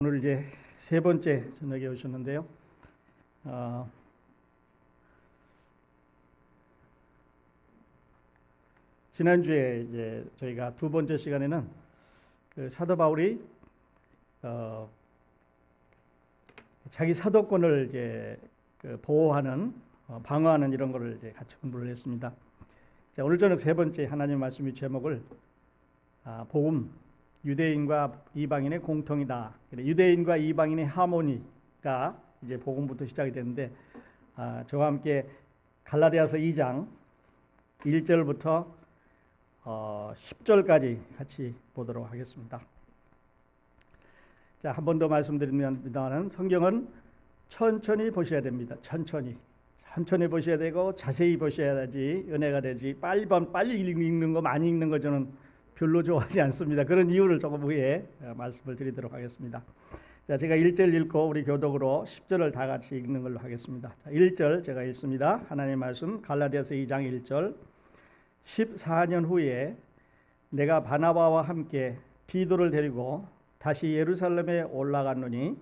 오늘 이제 세 번째 저녁에 오셨는데요. 지난주에 이제 저희가 두 번째 시간에는 그 사도 바울이 자기 사도권을 이제 보호하는 방어하는 이런 거를 이제 같이 공부를 했습니다. 자, 오늘 저녁 세 번째 하나님 말씀의 제목을 복음 유대인과 이방인의 공통이다. 유대인과 이방인의 하모니가 이제 복음부터 시작이 되는데 저와 함께 갈라디아서 2장 1절부터 10절까지 같이 보도록 하겠습니다. 자, 한 번 더 말씀드립니다만 성경은 천천히 보셔야 됩니다. 천천히 보셔야 되고 자세히 보셔야 되지 은혜가 되지 빨리 읽는 거 많이 읽는 거 저는 별로 좋아하지 않습니다. 그런 이유를 조금 후에 말씀을 드리도록 하겠습니다. 자, 제가 1절 읽고 우리 교독으로 10절을 다 같이 읽는 걸로 하겠습니다. 자, 1절 제가 읽습니다. 하나님 말씀 갈라디아서 2장 1절 14년 후에 내가 바나바와 함께 디도를 데리고 다시 예루살렘에 올라갔노니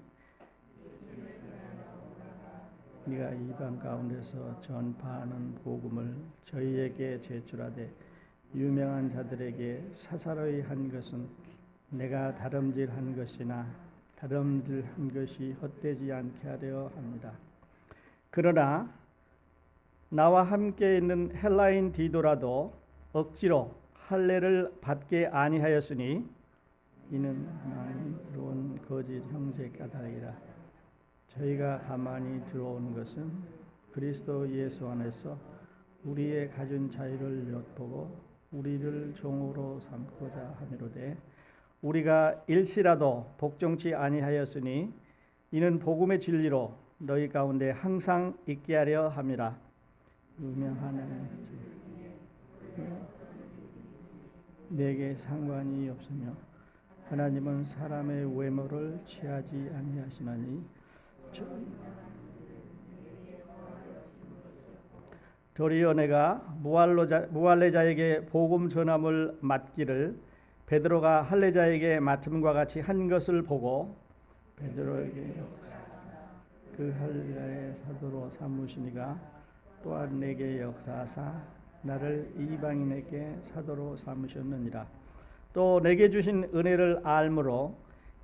네가 이방 가운데서 전파하는 복음을 저희에게 제출하되 유명한 자들에게 사사로이 한 것은 내가 다름질한 것이나 다름질한 것이 헛되지 않게 하려 합니다. 그러나 나와 함께 있는 헬라인 디도라도 억지로 할례를 받게 아니하였으니 이는 많이 들어온 거짓 형제 까닭이라. 저희가 가만히 들어온 것은 그리스도 예수 안에서 우리의 가진 자유를 엿보고 우리를 종으로 삼고자 하미로되 우리가 일시라도 복종치 아니하였으니 이는 복음의 진리로 너희 가운데 항상 있게 하려 함이라. 유명한 내게 상관이 없으며 하나님은 사람의 외모를 취하지 아니하시나니 도리어 내가 무할례자에게 복음 전함을 맡기를 베드로가 할례자에게 맡음과 같이 한 것을 보고 베드로에게 그 할례자의 사도로 삼으시니가 또한 내게 역사하사 나를 이방인에게 사도로 삼으셨느니라. 또 내게 주신 은혜를 알므로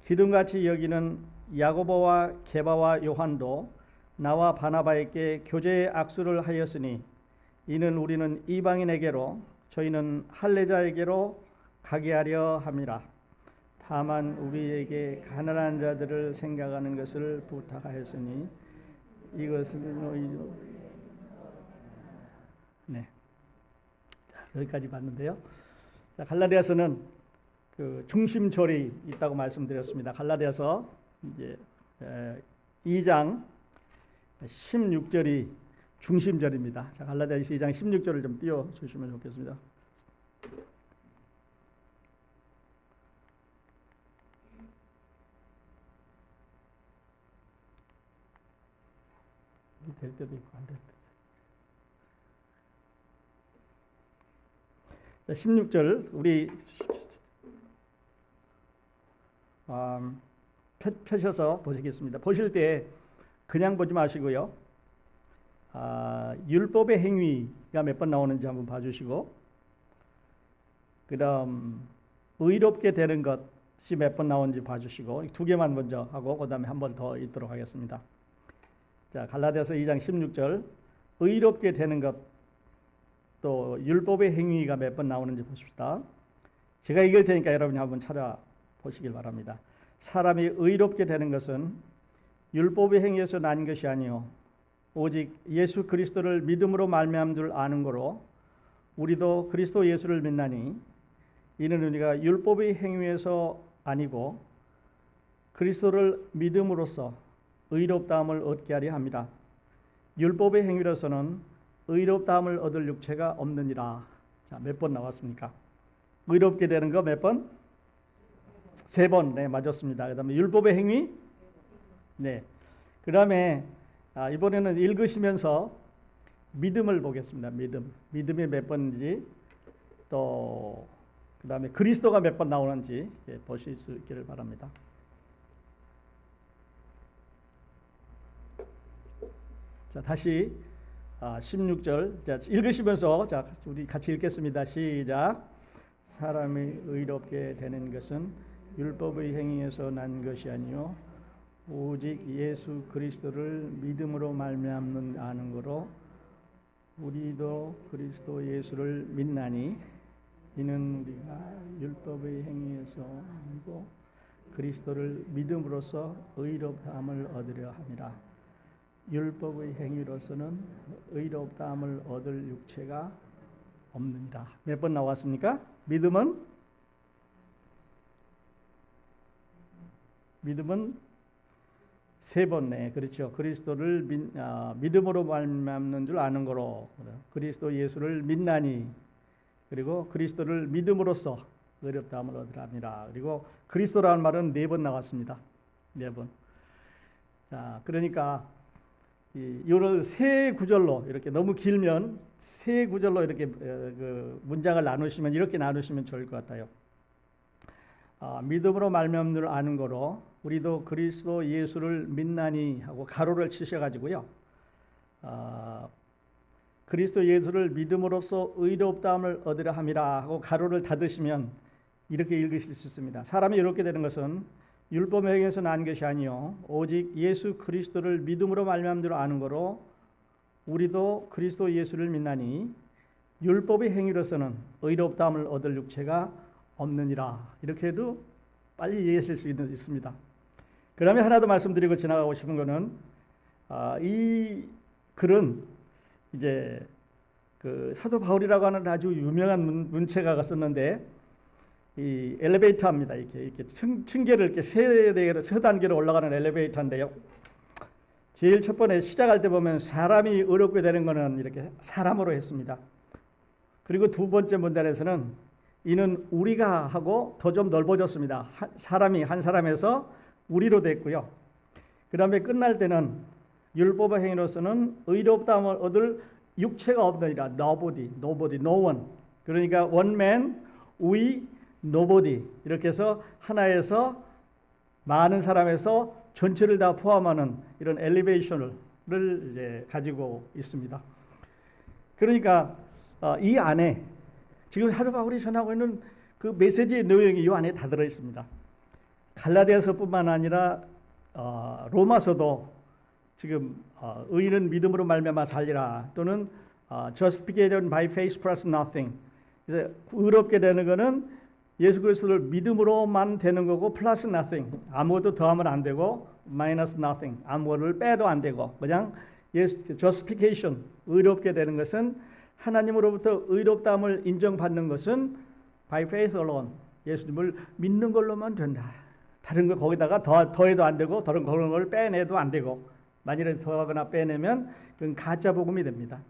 기둥같이 여기는 야고보와 게바와 요한도 나와 바나바에게 교제의 악수를 하였으니 이는 우리는 이방인에게로 저희는 할례자에게로 가게 하려 함이라. 다만 우리에게 가난한 자들을 생각하는 것을 부탁하였으니 이것은 너희도 여기까지 봤는데요. 자, 갈라디아서는 그 중심절이 있다고 말씀드렸습니다. 갈라디아서 이제 2장 16절이 중심절입니다. 자, 갈라디아서 2장 16절을 좀 띄워 주시면 좋겠습니다. 될 때도 있고 안 될 때도. 자, 16절 우리 펴셔서 보시겠습니다. 보실 때 그냥 보지 마시고요. 율법의 행위가 몇 번 나오는지 한번 봐주시고, 그 다음 의롭게 되는 것이 몇 번 나오는지 봐주시고, 두 개만 먼저 하고 그 다음에 한 번 더 읽도록 하겠습니다. 자, 갈라디아서 2장 16절 의롭게 되는 것, 또 율법의 행위가 몇 번 나오는지 보십시다. 제가 읽을 테니까 여러분이 한번 찾아보시길 바랍니다. 사람이 의롭게 되는 것은 율법의 행위에서 난 것이 아니요 오직 예수 그리스도를 믿음으로 말미암은 줄 아는 거로 우리도 그리스도 예수를 믿나니 이는 우리가 율법의 행위에서 아니고 그리스도를 믿음으로써 의롭다함을 얻게 하려 합니다. 율법의 행위로서는 의롭다함을 얻을 육체가 없느니라. 자, 몇 번 나왔습니까? 의롭게 되는 거 몇 번? 세 번. 네, 맞았습니다. 그 다음에 율법의 행위? 네. 그 다음에 이번에는 읽으시면서 믿음을 보겠습니다. 믿음이 몇 번인지, 또 그 다음에 그리스도가 몇 번 나오는지 보실 수 있기를 바랍니다. 자, 다시 16절 자, 읽으시면서 자, 우리 같이 읽겠습니다. 시작. 사람이 의롭게 되는 것은 율법의 행위에서 난 것이 아니요 오직 예수 그리스도를 믿음으로 말미암는 아는 거로 우리도 그리스도 예수를 믿나니 이는 우리가 율법의 행위에서 아니고 그리스도를 믿음으로써 의롭다함을 얻으려 함이라. 율법의 행위로서는 의롭다함을 얻을 육체가 없느니라. 몇 번 나왔습니까? 믿음은 세 번네. 그렇죠. 그리스도를 믿음으로 말미암는 줄 아는 거로 그리스도 예수를 믿나니 그리고 그리스도를 믿음으로써 의롭다함을 얻으라 함이라. 그리고 그리스도라는 말은 4번 나왔습니다. 4번. 자, 그러니까 이를 세 구절로 이렇게 너무 길면 세 구절로 이렇게 그 문장을 나누시면 이렇게 나누시면 좋을 것 같아요. 믿음으로 말미암는 줄 아는 거로 우리도 그리스도 예수를 믿나니 하고 가로를 치셔가지고요. 그리스도 예수를 믿음으로써 의롭다함을 얻으려 함이라 하고 가로를 닫으시면 이렇게 읽으실 수 있습니다. 사람이 이렇게 되는 것은 율법에 의해서 난 것이 아니요 오직 예수 그리스도를 믿음으로 말미암는 줄 아는 거로 우리도 그리스도 예수를 믿나니 율법의 행위로서는 의롭다함을 얻을 육체가 없느니라. 이렇게 해도 빨리 이해하실 수 있습니다. 그 다음에 하나 더 말씀드리고 지나가고 싶은 것은 이 글은 이제 그 사도 바울이라고 하는 아주 유명한 문체가가 썼는데 이 엘리베이터입니다. 이렇게 층계를 이렇게 세 단계로 올라가는 엘리베이터인데요. 제일 첫 번째 시작할 때 보면 사람이 의롭게 되는 것은 이렇게 사람으로 했습니다. 그리고 두 번째 문단에서는 이는 우리가 하고 더 좀 넓어졌습니다. 사람이 한 사람에서 우리로 됐고요. 그 다음에 끝날 때는 율법의 행위로서는 의롭다함을 얻을 육체가 없느니라. Nobody, no one. 그러니까 one man, we, nobody. 이렇게 해서 하나에서 많은 사람에서 전체를 다 포함하는 이런 엘리베이션을 이제 가지고 있습니다. 그러니까 이 안에 지금 사도 바울이 전하고 있는 그 메시지의 내용이 이 안에 다 들어 있습니다. 갈라디아서뿐만 아니라 로마서도 지금 의인은 믿음으로 말미암아 살리라 또는 justification by faith plus nothing. 이제 의롭게 되는 것은 예수 그리스도를 믿음으로만 되는 거고 플러스 nothing. 아무것도 더하면 안 되고 마이너스 nothing. 아무것을 빼도 안 되고 그냥 justification 의롭게 되는 것은 하나님으로부터 의롭다함을 인정받는 것은 by faith alone. 예수님을 믿는 걸로만 된다. 다른 거 거기다가 더해도 안 되고 다른 걸 빼내도 안 되고 만일에 더하거나 빼내면 그건 가짜 복음이 됩니다.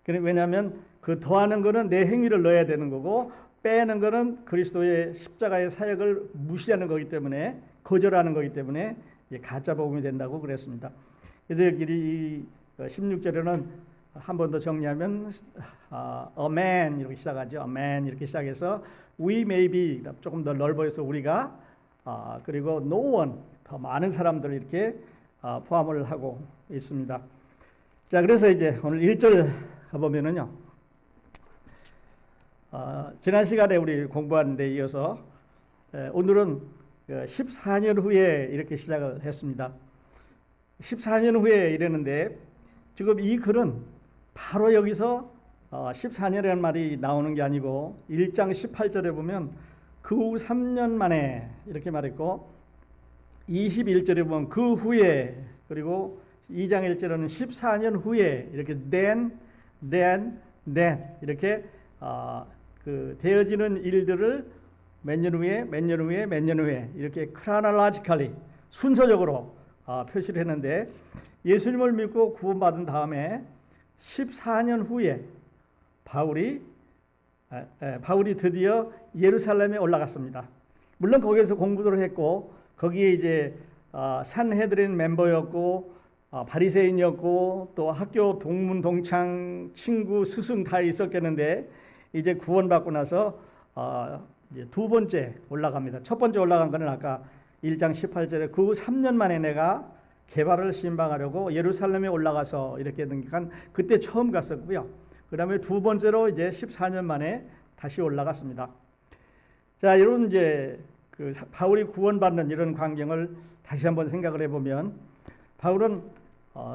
왜냐하면 그 더하는 거는 내 행위를 넣어야 되는 거고 빼는 거는 그리스도의 십자가의 사역을 무시하는 거기 때문에 거절하는 거기 때문에 가짜 복음이 된다고 그랬습니다. 그래서 이 16절에는 한 번 더 정리하면 a man 이렇게 시작하죠. a man 이렇게 시작해서 we may be 조금 더 넓어서 우리가 그리고 no one 더 많은 사람들 이렇게 포함을 하고 있습니다. 자, 그래서 이제 오늘 1절 가보면은요. 지난 시간에 우리 공부한 데 이어서 오늘은 14년 후에 이렇게 시작을 했습니다. 14년 후에 이랬는데 지금 이 글은 바로 여기서 14년이라는 말이 나오는 게 아니고 1장 18절에 보면 그 후 3년 만에 이렇게 말했고 21절에 보면 그 후에 그리고 2장 1절에는 14년 후에 이렇게 then 이렇게 그 되어지는 일들을 몇 년 후에 이렇게 chronologically 순서적으로 표시를 했는데 예수님을 믿고 구원받은 다음에 14년 후에 바울이 드디어 예루살렘에 올라갔습니다. 물론 거기에서 공부를 했고 거기에 이제 산헤드린 member였고 바리새인이었고 또 학교 동문 동창 친구 스승 다 있었겠는데 이제 구원받고 나서 이제 두 번째 올라갑니다. 첫 번째 올라간 거는 아까 1장 18절에 그 후 3년 만에 내가 개발을 신방하려고 예루살렘에 올라가서 이렇게 등극한 그때 처음 갔었고요. 그 다음에 두 번째로 이제 14년 만에 다시 올라갔습니다. 자, 이런 이제 그 바울이 구원받는 이런 광경을 다시 한번 생각을 해보면 바울은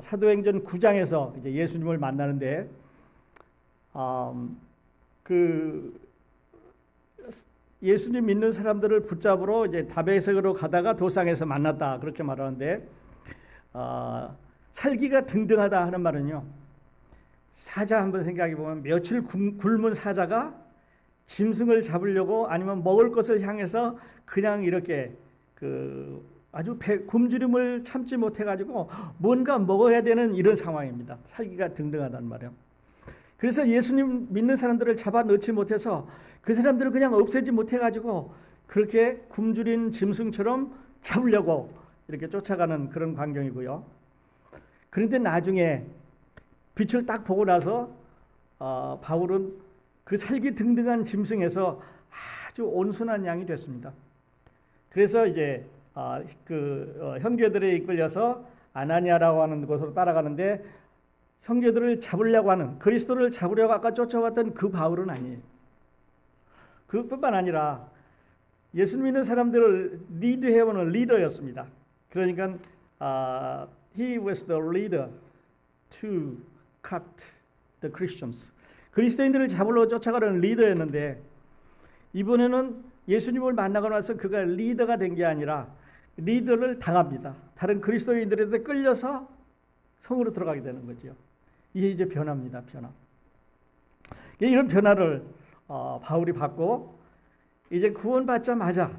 사도행전 9장에서 이제 예수님을 만나는데 그 예수님 믿는 사람들을 붙잡으러 이제 다메섹으로 가다가 도상에서 만났다 그렇게 말하는데 살기가 등등하다 하는 말은요, 사자 한번 생각해 보면 며칠 굶은 사자가 짐승을 잡으려고 아니면 먹을 것을 향해서 그냥 이렇게 그 아주 굶주림을 참지 못해 가지고 뭔가 먹어야 되는 이런 상황입니다. 살기가 등등하다는 말이에요. 그래서 예수님 믿는 사람들을 잡아 넣지 못해서 그 사람들을 그냥 없애지 못해 가지고 그렇게 굶주린 짐승처럼 잡으려고 이렇게 쫓아가는 그런 광경이고요. 그런데 나중에 빛을 딱 보고 나서 바울은 그 살기 등등한 짐승에서 아주 온순한 양이 됐습니다. 그래서 이제 형제들에 이끌려서 아나니아라고 하는 곳으로 따라가는데 형제들을 잡으려고 하는, 그리스도를 잡으려고 아까 쫓아왔던 그 바울은 아니에요. 그뿐만 아니라 예수 믿는 사람들을 리드해오는 리더였습니다. 그러니까 he was the leader to cut the Christians. 그리스도인들을 잡으러 쫓아가는 리더였는데 이번에는 예수님을 만나고 나서 그가 리더가 된 게 아니라 리더를 당합니다. 다른 그리스도인들한테 끌려서 성으로 들어가게 되는 거죠. 이게 이제 변화입니다. 변화. 이런 변화를 바울이 받고 이제 구원받자마자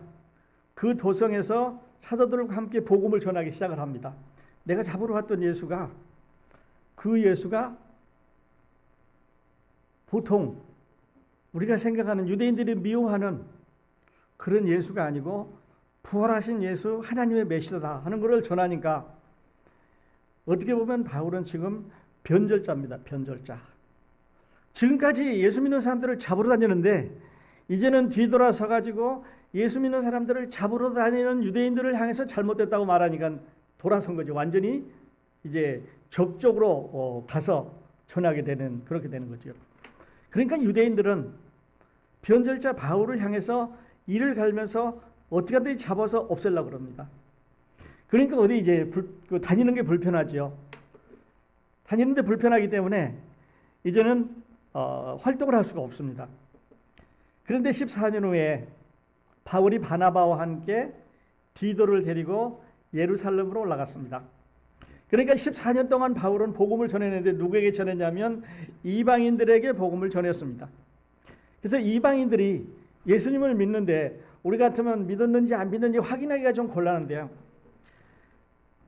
그 도성에서 사도들과 함께 복음을 전하기 시작을 합니다. 내가 잡으러 왔던 예수가, 그 예수가 보통 우리가 생각하는 유대인들이 미워하는 그런 예수가 아니고 부활하신 예수, 하나님의 메시아다 하는 것을 전하니까 어떻게 보면 바울은 지금 변절자입니다. 변절자. 지금까지 예수 믿는 사람들을 잡으러 다니는데 이제는 뒤돌아서 가지고 예수 믿는 사람들을 잡으러 다니는 유대인들을 향해서 잘못됐다고 말하니까 돌아선 거죠. 완전히 이제 적적으로 가서 전하게 되는, 그렇게 되는 거죠. 그러니까 유대인들은 변절자 바울을 향해서 이를 갈면서 어떻게든 잡아서 없애려고 그럽니다. 그러니까 어디 이제 다니는 게 불편하죠. 다니는데 불편하기 때문에 이제는 활동을 할 수가 없습니다. 그런데 14년 후에 바울이 바나바와 함께 디도를 데리고 예루살렘으로 올라갔습니다. 그러니까 14년 동안 바울은 복음을 전했는데 누구에게 전했냐면 이방인들에게 복음을 전했습니다. 그래서 이방인들이 예수님을 믿는데 우리 같으면 믿었는지 안 믿는지 확인하기가 좀 곤란한데요.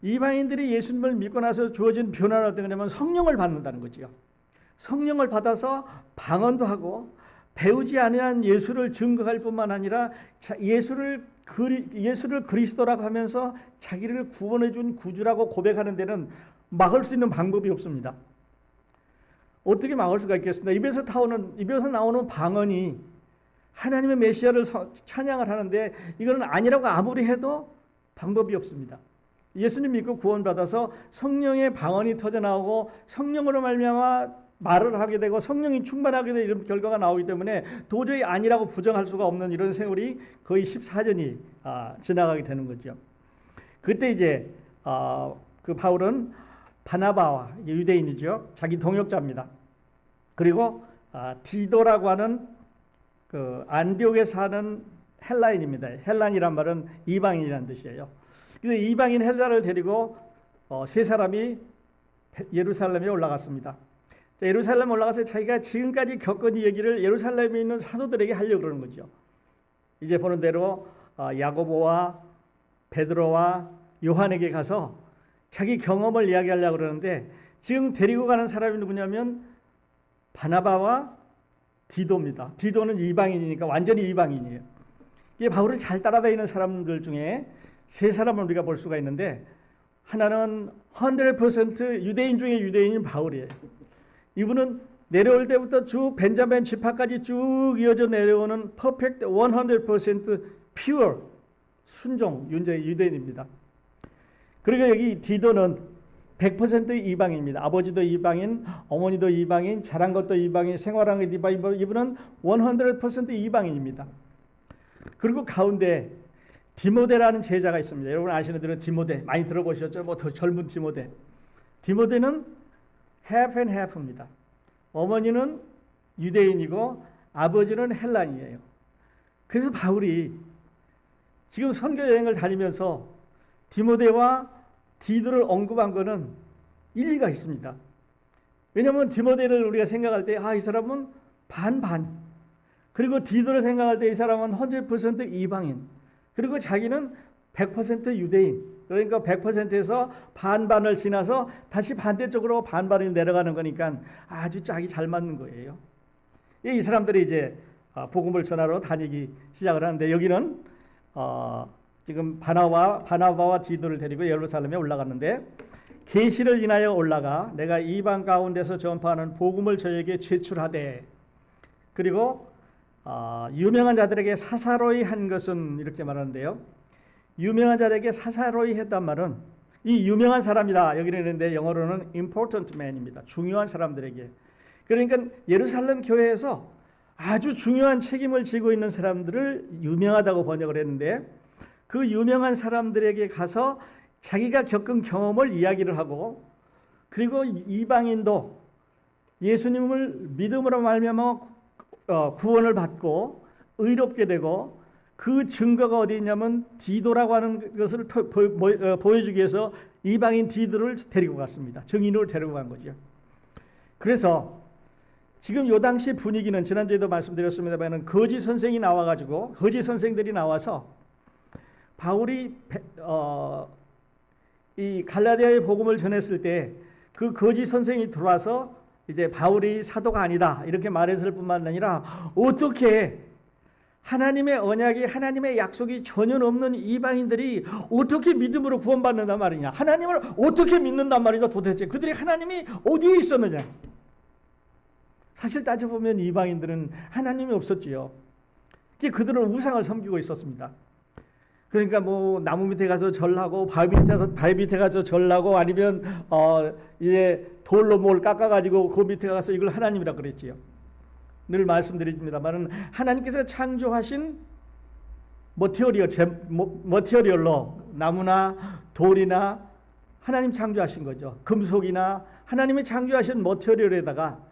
이방인들이 예수님을 믿고 나서 주어진 변화는 어떤 거냐면 성령을 받는다는 거죠. 성령을 받아서 방언도 하고 배우지 아니한 예수를 증거할 뿐만 아니라 예수를 그리스도라고 하면서 자기를 구원해 준 구주라고 고백하는 데는 막을 수 있는 방법이 없습니다. 어떻게 막을 수가 있겠습니까? 입에서 나오는 방언이 하나님의 메시아를 찬양을 하는데 이거는 아니라고 아무리 해도 방법이 없습니다. 예수님 믿고 구원받아서 성령의 방언이 터져나오고 성령으로 말미암아 말을 하게 되고 성령이 충만하게 되는 이런 결과가 나오기 때문에 도저히 아니라고 부정할 수가 없는 이런 세월이 거의 14년이 지나가게 되는 거죠. 그때 이제 그 바울은 바나바와 유대인이죠. 자기 동역자입니다. 그리고 디도라고 하는 그 안디옥에 사는 헬라인입니다. 헬란이란 말은 이방인이라는 뜻이에요. 그래서 이방인 헬라를 데리고 세 사람이 예루살렘에 올라갔습니다. 예루살렘 올라가서 자기가 지금까지 겪은 이 얘기를 예루살렘에 있는 사도들에게 하려고 그러는 거죠. 이제 보는 대로 야고보와 베드로와 요한에게 가서 자기 경험을 이야기하려고 그러는데 지금 데리고 가는 사람이 누구냐면 바나바와 디도입니다. 디도는 이방인이니까 완전히 이방인이에요. 이게 바울을 잘 따라다니는 사람들 중에 세 사람을 우리가 볼 수가 있는데 하나는 100% 유대인 중에 유대인인 바울이에요. 이분은 내려올 때부터 쭉 벤자민 지파까지 쭉 이어져 내려오는 퍼펙트 100% pure 순종 유대인입니다. 그리고 여기 디도는 100% 이방인입니다. 아버지도 이방인, 어머니도 이방인, 자란 것도 이방인, 생활한 것도 이방인, 이분은 100% 이방인입니다. 그리고 가운데 디모데라는 제자가 있습니다. 여러분 아시는 대로 디모데 많이 들어보셨죠? 뭐 더 젊은 디모데. 디모데는 half and half입니다. 어머니는 유대인이고 아버지는 헬란이에요. 그래서 바울이 지금 선교 여행을 다니면서 디모데와 디도를 언급한 것은 일리가 있습니다. 왜냐하면 디모데를 우리가 생각할 때 이 사람은 반반, 그리고 디도를 생각할 때 이 사람은 100% 이방인, 그리고 자기는 100% 유대인. 그러니까 100%에서 반반을 지나서 다시 반대쪽으로 반반이 내려가는 거니까 아주 짝이 잘 맞는 거예요. 이 사람들이 이제 복음을 전하러 다니기 시작을 하는데, 여기는 지금 바나바와 디도를 데리고 예루살렘에 올라갔는데, 계시를 인하여 올라가 내가 이방 가운데서 전파하는 복음을 저에게 제출하되, 그리고 유명한 자들에게 사사로이 한 것은, 이렇게 말하는데요. 유명한 자들에게 사사로이 했단 말은 이 유명한 사람이다 여기는 있는데, 영어로는 important man입니다. 중요한 사람들에게. 그러니까 예루살렘 교회에서 아주 중요한 책임을 지고 있는 사람들을 유명하다고 번역을 했는데, 그 유명한 사람들에게 가서 자기가 겪은 경험을 이야기를 하고, 그리고 이방인도 예수님을 믿음으로 말미암아 구원을 받고 의롭게 되고, 그 증거가 어디 있냐면 디도라고 하는 것을 보여주기 위해서 이방인 디도를 데리고 갔습니다. 증인으로 데리고 간 거죠. 그래서 지금 요 당시 분위기는 지난주에도 말씀드렸습니다만, 거짓 선생이 나와가지고, 거짓 선생들이 나와서 바울이 이 갈라디아의 복음을 전했을 때 그 거짓 선생이 들어와서 이제 바울이 사도가 아니다 이렇게 말했을 뿐만 아니라, 어떻게 하나님의 언약이, 하나님의 약속이 전혀 없는 이방인들이 어떻게 믿음으로 구원받는단 말이냐, 하나님을 어떻게 믿는단 말이냐, 도대체 그들이 하나님이 어디에 있었느냐. 사실 따져보면 이방인들은 하나님이 없었지요. 그들은 우상을 섬기고 있었습니다. 그러니까 뭐 나무 밑에 가서 절하고, 바위 밑에 가서 절하고, 아니면 이제 돌로 뭘 깎아가지고 그 밑에 가서 이걸 하나님이라 그랬지요. 늘 말씀드립니다만은 하나님께서 창조하신 머티리얼로 나무나 돌이나 하나님 창조하신 거죠. 금속이나 하나님이 창조하신 머티리얼에다가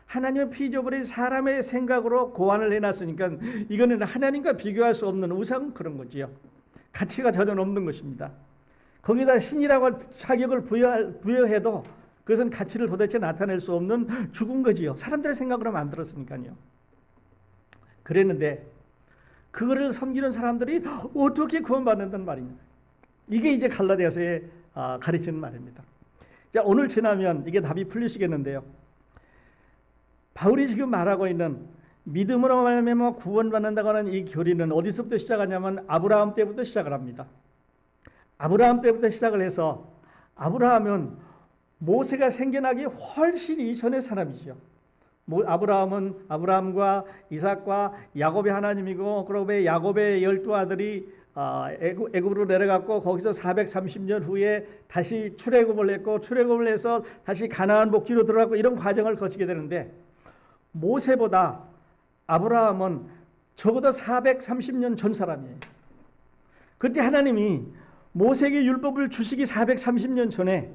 하나님의 피조물이 사람의 생각으로 고안을 해놨으니까 이거는 하나님과 비교할 수 없는 우상, 그런 거지요. 가치가 전혀 없는 것입니다. 거기다 신이라고 자격을 부여해도 그것은 가치를 도대체 나타낼 수 없는 죽은 거지요. 사람들의 생각으로 만들었으니까요. 그랬는데 그거를 섬기는 사람들이 어떻게 구원받는단 말이냐. 이게 이제 갈라디아서에 가르치는 말입니다. 자, 오늘 지나면 이게 답이 풀리시겠는데요. 바울이 지금 말하고 있는 믿음으로 말미암아 구원받는다고 하는 이 교리는 어디서부터 시작하냐면 아브라함 때부터 시작을 합니다. 아브라함 때부터 시작을 해서, 아브라함은 모세가 생겨나기 훨씬 이전의 사람이죠. 아브라함과 이삭과 야곱의 하나님이고, 그리고 야곱의 12아들이 애굽으로 내려갔고, 거기서 430년 후에 다시 출애굽을 했고, 출애굽을 해서 다시 가나안 복지로 들어갔고, 이런 과정을 거치게 되는데, 모세보다 아브라함은 적어도 430년 전 사람이에요. 그때 하나님이 모세에게 율법을 주시기 430년 전에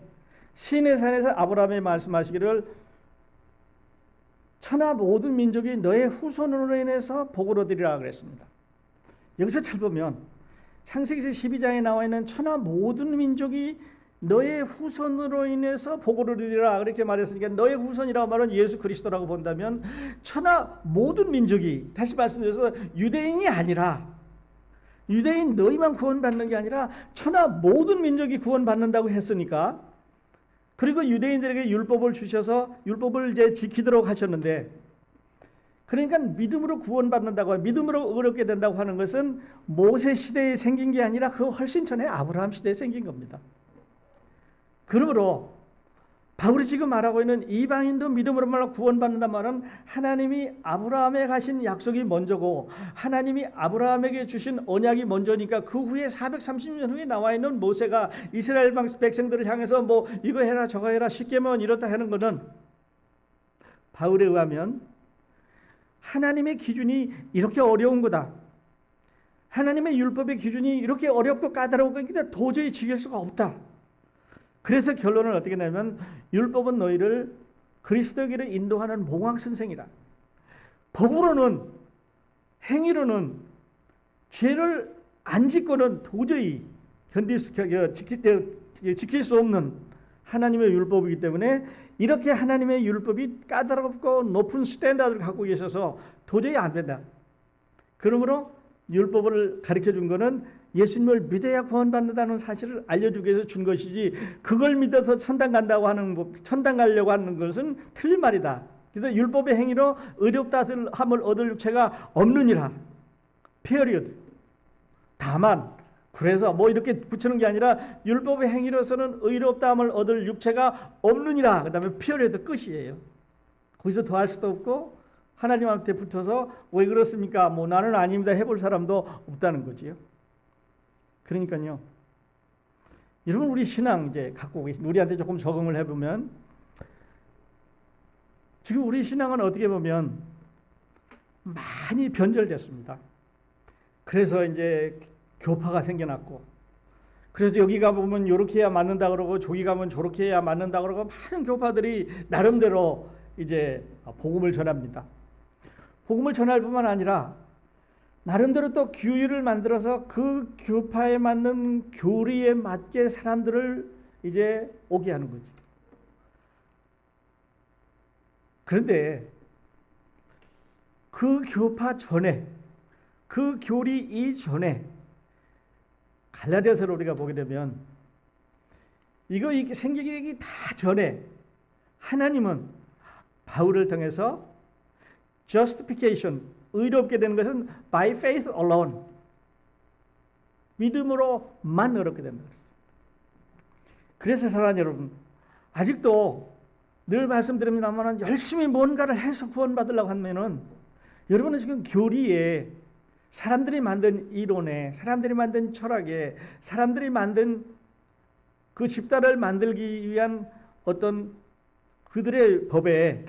시내산에서 아브라함에 말씀하시기를, 천하 모든 민족이 너의 후손으로 인해서 복을 얻으리라 그랬습니다. 여기서 잘 보면 창세기서 12장에 나와 있는 천하 모든 민족이 너의 후손으로 인해서 복을 얻으리라 그렇게 말했으니까, 너의 후손이라고 말은 예수 그리스도라고 본다면 천하 모든 민족이, 다시 말씀드려서 유대인이 아니라, 유대인 너희만 구원받는 게 아니라 천하 모든 민족이 구원받는다고 했으니까, 그리고 유대인들에게 율법을 주셔서 율법을 이제 지키도록 하셨는데, 그러니까 믿음으로 구원받는다고, 믿음으로 의롭게 된다고 하는 것은 모세 시대에 생긴 게 아니라 그 훨씬 전에 아브라함 시대에 생긴 겁니다. 그러므로 바울이 지금 말하고 있는 이방인도 믿음으로 말로 구원받는단 말은 하나님이 아브라함에 가신 약속이 먼저고 하나님이 아브라함에게 주신 언약이 먼저니까 그 후에 430년 후에 나와 있는 모세가 이스라엘 백성들을 향해서 뭐 이거 해라 저거 해라 쉽게만 이렇다 하는 것은 바울에 의하면 하나님의 기준이 이렇게 어려운 거다. 하나님의 율법의 기준이 이렇게 어렵고 까다롭고 도저히 지킬 수가 없다. 그래서 결론은 어떻게 내면 율법은 너희를 그리스도에게로 인도하는 몽황선생이다. 법으로는 행위로는 죄를 안 짓고는 도저히 지킬 수 없는 하나님의 율법이기 때문에 이렇게 하나님의 율법이 까다롭고 높은 스탠다드를 갖고 계셔서 도저히 안 된다. 그러므로 율법을 가르쳐 준 것은 예수님을 믿어야 구원받는다는 사실을 알려주기 위해서 준 것이지 그걸 믿어서 천당 간다고 하는 천당 가려고 하는 것은 틀린 말이다. 그래서 율법의 행위로 의롭다 함을 얻을 육체가 없느니라. period. 다만 그래서 뭐 이렇게 붙이는 게 아니라 율법의 행위로서는 의롭다 함을 얻을 육체가 없느니라. 그 다음에 period 끝이에요. 거기서 더할 수도 없고 하나님한테 붙어서 왜 그렇습니까? 뭐 나는 아닙니다 해볼 사람도 없다는 거지요. 그러니까요. 여러분 우리 신앙 이제 갖고 계신 우리한테 조금 적응을 해보면 지금 우리 신앙은 어떻게 보면 많이 변절됐습니다. 그래서 이제 교파가 생겨났고 그래서 여기 가보면 이렇게 해야 맞는다 그러고 저기 가면 저렇게 해야 맞는다 그러고 많은 교파들이 나름대로 이제 복음을 전합니다. 복음을 전할 뿐만 아니라 나름대로 또 규율을 만들어서 그 교파에 맞는 교리에 맞게 사람들을 이제 오게 하는 거지. 그런데 그 교파 전에 그 교리 이전에 갈라디아서를 우리가 보게 되면 이거 생기기 다 전에 하나님은 바울을 통해서 justification, 의롭게 되는 것은 by faith alone, 믿음으로만 의롭게 된다. 그래서 사랑하는 여러분, 아직도 늘 말씀드립니다만 열심히 뭔가를 해서 구원받으려고 하면은 여러분은 지금 교리에 사람들이 만든 이론에 사람들이 만든 철학에 사람들이 만든 그 집단을 만들기 위한 어떤 그들의 법에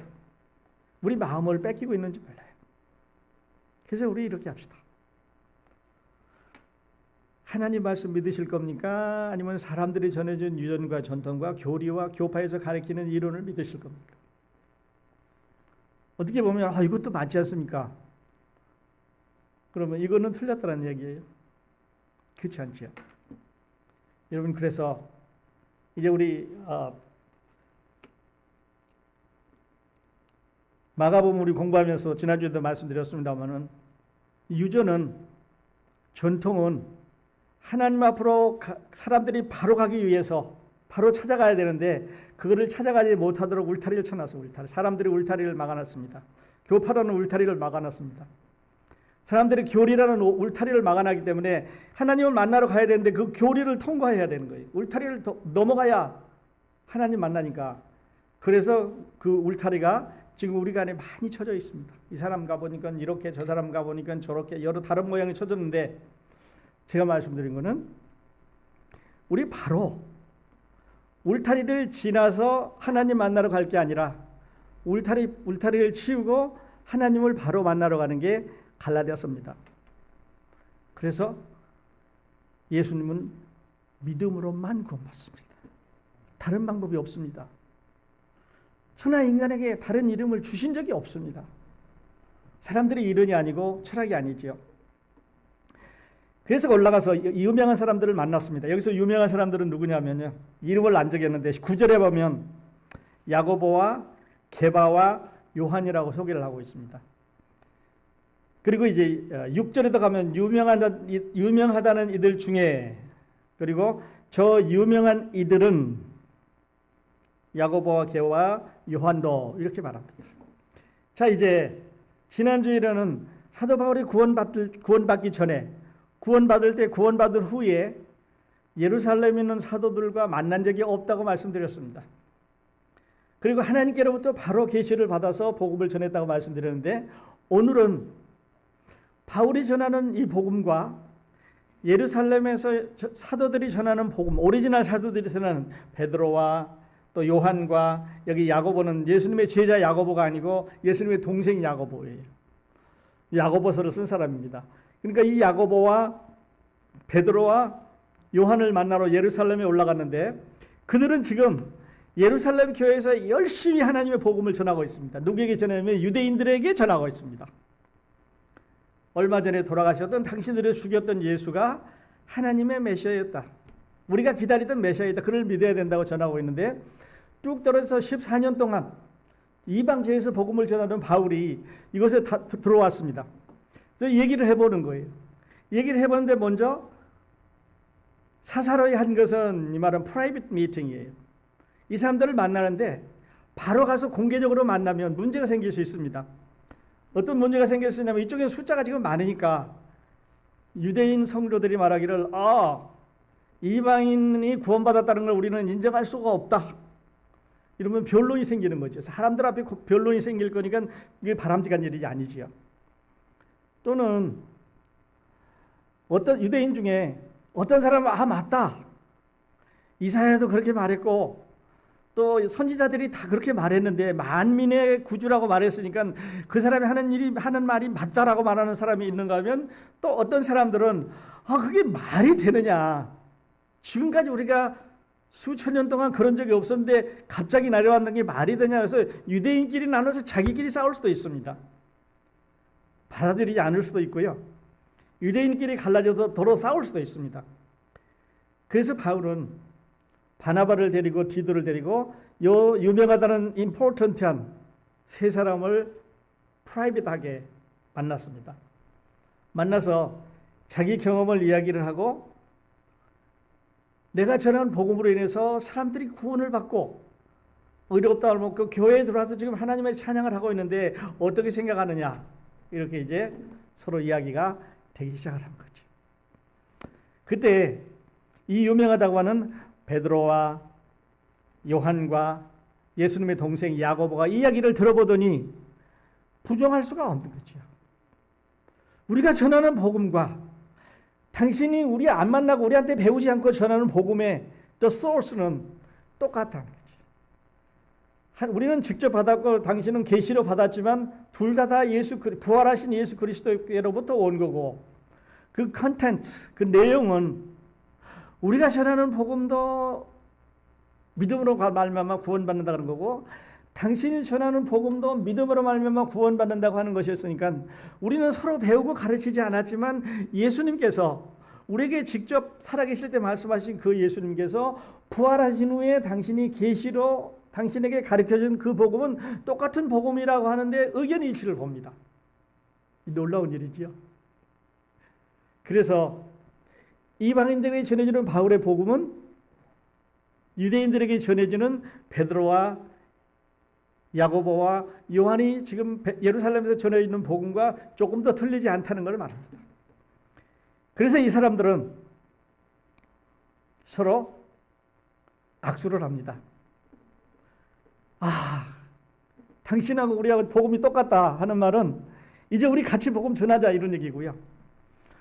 우리 마음을 뺏기고 있는지 몰라요. 그래서 우리 이렇게 합시다. 하나님 말씀 믿으실 겁니까? 아니면 사람들이 전해준 유전과 전통과 교리와 교파에서 가르치는 이론을 믿으실 겁니까? 어떻게 보면 이것도 맞지 않습니까? 그러면 이거는 틀렸다는 얘기예요. 그렇지 않죠? 여러분 그래서 이제 우리 마가복음 우리 공부하면서 지난주에도 말씀드렸습니다마는 유전은 전통은 하나님 앞으로 사람들이 바로 가기 위해서 바로 찾아가야 되는데 그거를 찾아가지 못하도록 울타리를 쳐놨어. 사람들이 울타리를 막아놨습니다. 교파라는 울타리를 막아놨습니다. 사람들이 교리라는 울타리를 막아놨기 때문에 하나님을 만나러 가야 되는데 그 교리를 통과해야 되는 거예요. 울타리를 넘어가야 하나님 만나니까. 그래서 그 울타리가 지금 우리 안에 많이 쳐져 있습니다. 이 사람 가보니까 이렇게 저 사람 가보니까 저렇게 여러 다른 모양이 쳐졌는데 제가 말씀드린 거는 우리 바로 울타리를 지나서 하나님 만나러 갈 게 아니라 울타리를 치우고 하나님을 바로 만나러 가는 게 갈라디아서입니다. 그래서 예수님은 믿음으로만 구원받습니다. 다른 방법이 없습니다. 천하 인간에게 다른 이름을 주신 적이 없습니다. 사람들의 이론이 아니고 철학이 아니지요. 그래서 올라가서 유명한 사람들을 만났습니다. 여기서 유명한 사람들은 누구냐면요. 이름을 안 적였는데 9절에 보면 야고보와 게바와 요한이라고 소개를 하고 있습니다. 그리고 이제 6절에도 가면 유명하다는 이들 중에 그리고 저 유명한 이들은 야고보와 게바와 요한도 이렇게 말합니다. 자, 이제 지난주에는 사도 바울이 구원받기 전에 구원받을 때 구원받을 후에 예루살렘에 있는 사도들과 만난 적이 없다고 말씀드렸습니다. 그리고 하나님께로부터 바로 계시를 받아서 복음을 전했다고 말씀드렸는데, 오늘은 바울이 전하는 이 복음과 예루살렘에서 사도들이 전하는 복음, 오리지널 사도들이 전하는 베드로와 또 요한과 여기 야고보는 예수님의 제자 야고보가 아니고 예수님의 동생 야고보예요. 야고보서를 쓴 사람입니다. 그러니까 이 야고보와 베드로와 요한을 만나러 예루살렘에 올라갔는데, 그들은 지금 예루살렘 교회에서 열심히 하나님의 복음을 전하고 있습니다. 누구에게 전하냐면 유대인들에게 전하고 있습니다. 얼마 전에 돌아가셨던 당신들을 죽였던 예수가 하나님의 메시아였다. 우리가 기다리던 메시아이다. 그를 믿어야 된다고 전하고 있는데, 쭉 떨어져서 14년 동안 이방지에서 복음을 전하던 바울이 이곳에 들어왔습니다. 그래서 얘기를 해보는 거예요. 얘기를 해보는데 먼저 사사로이 한 것은 이 말은 프라이빗 미팅이에요. 이 사람들을 만나는데 바로 가서 공개적으로 만나면 문제가 생길 수 있습니다. 어떤 문제가 생길 수 있냐면, 이쪽에 숫자가 지금 많으니까 유대인 성도들이 말하기를 이방인이 구원받았다는 걸 우리는 인정할 수가 없다. 이러면 변론이 생기는 거죠. 사람들 앞에 변론이 생길 거니까 이게 바람직한 일이 아니지요. 또는 어떤 유대인 중에 어떤 사람은 맞다. 이사야도 그렇게 말했고 또 선지자들이 다 그렇게 말했는데 만민의 구주라고 말했으니까 그 사람이 하는 말이 맞다라고 말하는 사람이 있는가 하면, 또 어떤 사람들은 그게 말이 되느냐. 지금까지 우리가 수천 년 동안 그런 적이 없었는데 갑자기 내려왔는 게 말이 되냐. 그래서 유대인끼리 나눠서 자기끼리 싸울 수도 있습니다. 받아들이지 않을 수도 있고요. 유대인끼리 갈라져서 더러 싸울 수도 있습니다. 그래서 바울은 바나바를 데리고 디도를 데리고 유명하다는 임포턴트한 세 사람을 프라이빗하게 만났습니다. 만나서 자기 경험을 이야기를 하고, 내가 전한 복음으로 인해서 사람들이 구원을 받고 의롭다 하면 그 교회에 들어와서 지금 하나님의 찬양을 하고 있는데 어떻게 생각하느냐, 이렇게 이제 서로 이야기가 되기 시작을 한 거죠. 그때 이 유명하다고 하는 베드로와 요한과 예수님의 동생 야고보가 이야기를 들어보더니 부정할 수가 없는 거죠. 우리가 전하는 복음과 당신이 우리 안 만나고 우리한테 배우지 않고 전하는 복음의 the source는 똑같다는 거죠. 우리는 직접 받았고 당신은 계시로 받았지만 둘 다 부활하신 예수 그리스도로부터 온 거고, 그 컨텐츠, 그 내용은 우리가 전하는 복음도 믿음으로 말미암아 구원받는다 그런 거고, 당신이 전하는 복음도 믿음으로 말미암아 구원받는다고 하는 것이었으니까, 우리는 서로 배우고 가르치지 않았지만 예수님께서 우리에게 직접 살아계실 때 말씀하신 그 예수님께서 부활하신 후에 당신이 계시로 당신에게 가르쳐준 그 복음은 똑같은 복음이라고 하는데 의견 일치를 봅니다. 놀라운 일이지요. 그래서 이방인들에게 전해주는 바울의 복음은 유대인들에게 전해주는 베드로와 야고보와 요한이 지금 예루살렘에서 전해있는 복음과 조금 더 틀리지 않다는 걸 말합니다. 그래서 이 사람들은 서로 악수를 합니다. 당신하고 우리하고 복음이 똑같다 하는 말은 이제 우리 같이 복음 전하자 이런 얘기고요.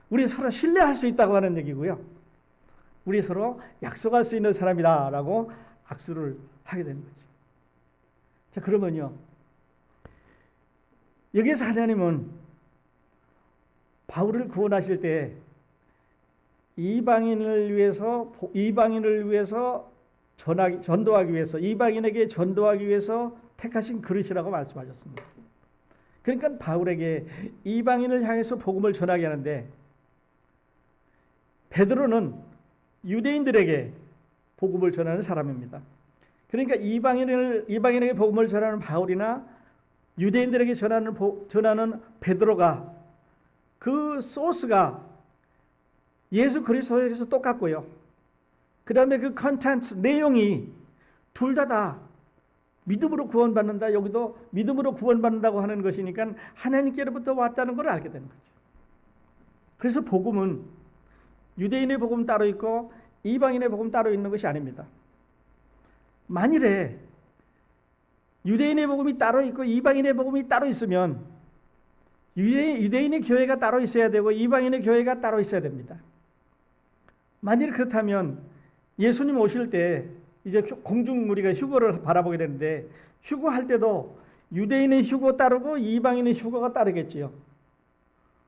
우리 서로 신뢰할 수 있다고 하는 얘기고요. 우리 서로 약속할 수 있는 사람이다라고 악수를 하게 되는 거죠. 자, 그러면요, 여기에서 하나님은 바울을 구원하실 때 이방인을 위해서 전도하기 위해서, 이방인에게 전도하기 위해서 택하신 그릇이라고 말씀하셨습니다. 그러니까 바울에게 이방인을 향해서 복음을 전하게 하는데, 베드로는 유대인들에게 복음을 전하는 사람입니다. 그러니까 이방인에게 복음을 전하는 바울이나 유대인들에게 전하는 베드로가 그 소스가 예수 그리스도에서 똑같고요. 그 다음에 그 컨텐츠, 내용이 둘 다 믿음으로 구원받는다. 여기도 믿음으로 구원받는다고 하는 것이니까 하나님께로부터 왔다는 걸 알게 되는 거죠. 그래서 복음은 유대인의 복음 따로 있고 이방인의 복음 따로 있는 것이 아닙니다. 만일에 유대인의 복음이 따로 있고 이방인의 복음이 따로 있으면 유대인의 교회가 따로 있어야 되고 이방인의 교회가 따로 있어야 됩니다. 만일 그렇다면 예수님 오실 때 이제 공중 우리가 휴거를 바라보게 되는데 휴거할 때도 유대인의 휴거 따르고 이방인의 휴거가 따르겠지요.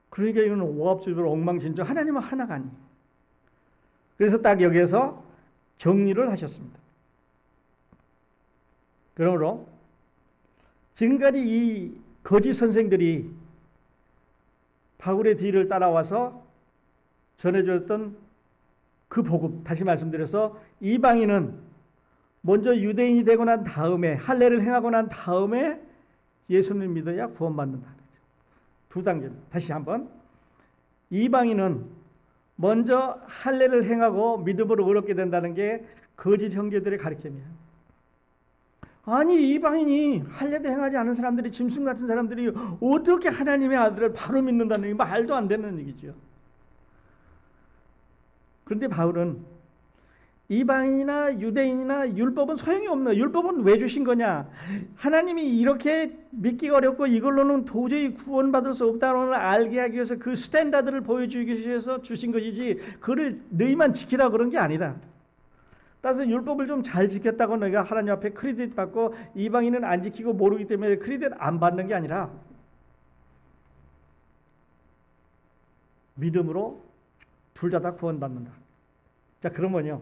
그러니까 이건 오합지졸 엉망진창. 하나님은 하나가 아니에요. 그래서 딱 여기에서 정리를 하셨습니다. 그러므로 지금까지 이 거짓 선생들이 바울의 뒤를 따라와서 전해줬던 그 복음, 다시 말씀드려서 이방인은 먼저 유대인이 되고 난 다음에 할례를 행하고 난 다음에 예수를 믿어야 구원받는다. 두 단계. 다시 한번. 이방인은 먼저 할례를 행하고 믿음으로 의롭게 된다는 게 거짓 형제들의 가르침이에요. 아니 이방인이 할례도 행하지 않은 사람들이 짐승 같은 사람들이 어떻게 하나님의 아들을 바로 믿는다는 게 말도 안 되는 얘기죠. 그런데 바울은 이방인이나 유대인이나 율법은 소용이 없는, 율법은 왜 주신 거냐? 하나님이 이렇게 믿기가 어렵고 이걸로는 도저히 구원받을 수 없다는 걸 알게 하기 위해서 그 스탠다드를 보여주기 위해서 주신 것이지 그를 너희만 지키라 그런 게 아니라, 따라서 율법을 좀 잘 지켰다고 너희가 하나님 앞에 크레딧 받고 이방인은 안 지키고 모르기 때문에 크레딧 안 받는 게 아니라 믿음으로 둘 다 구원받는다. 자, 그러면요,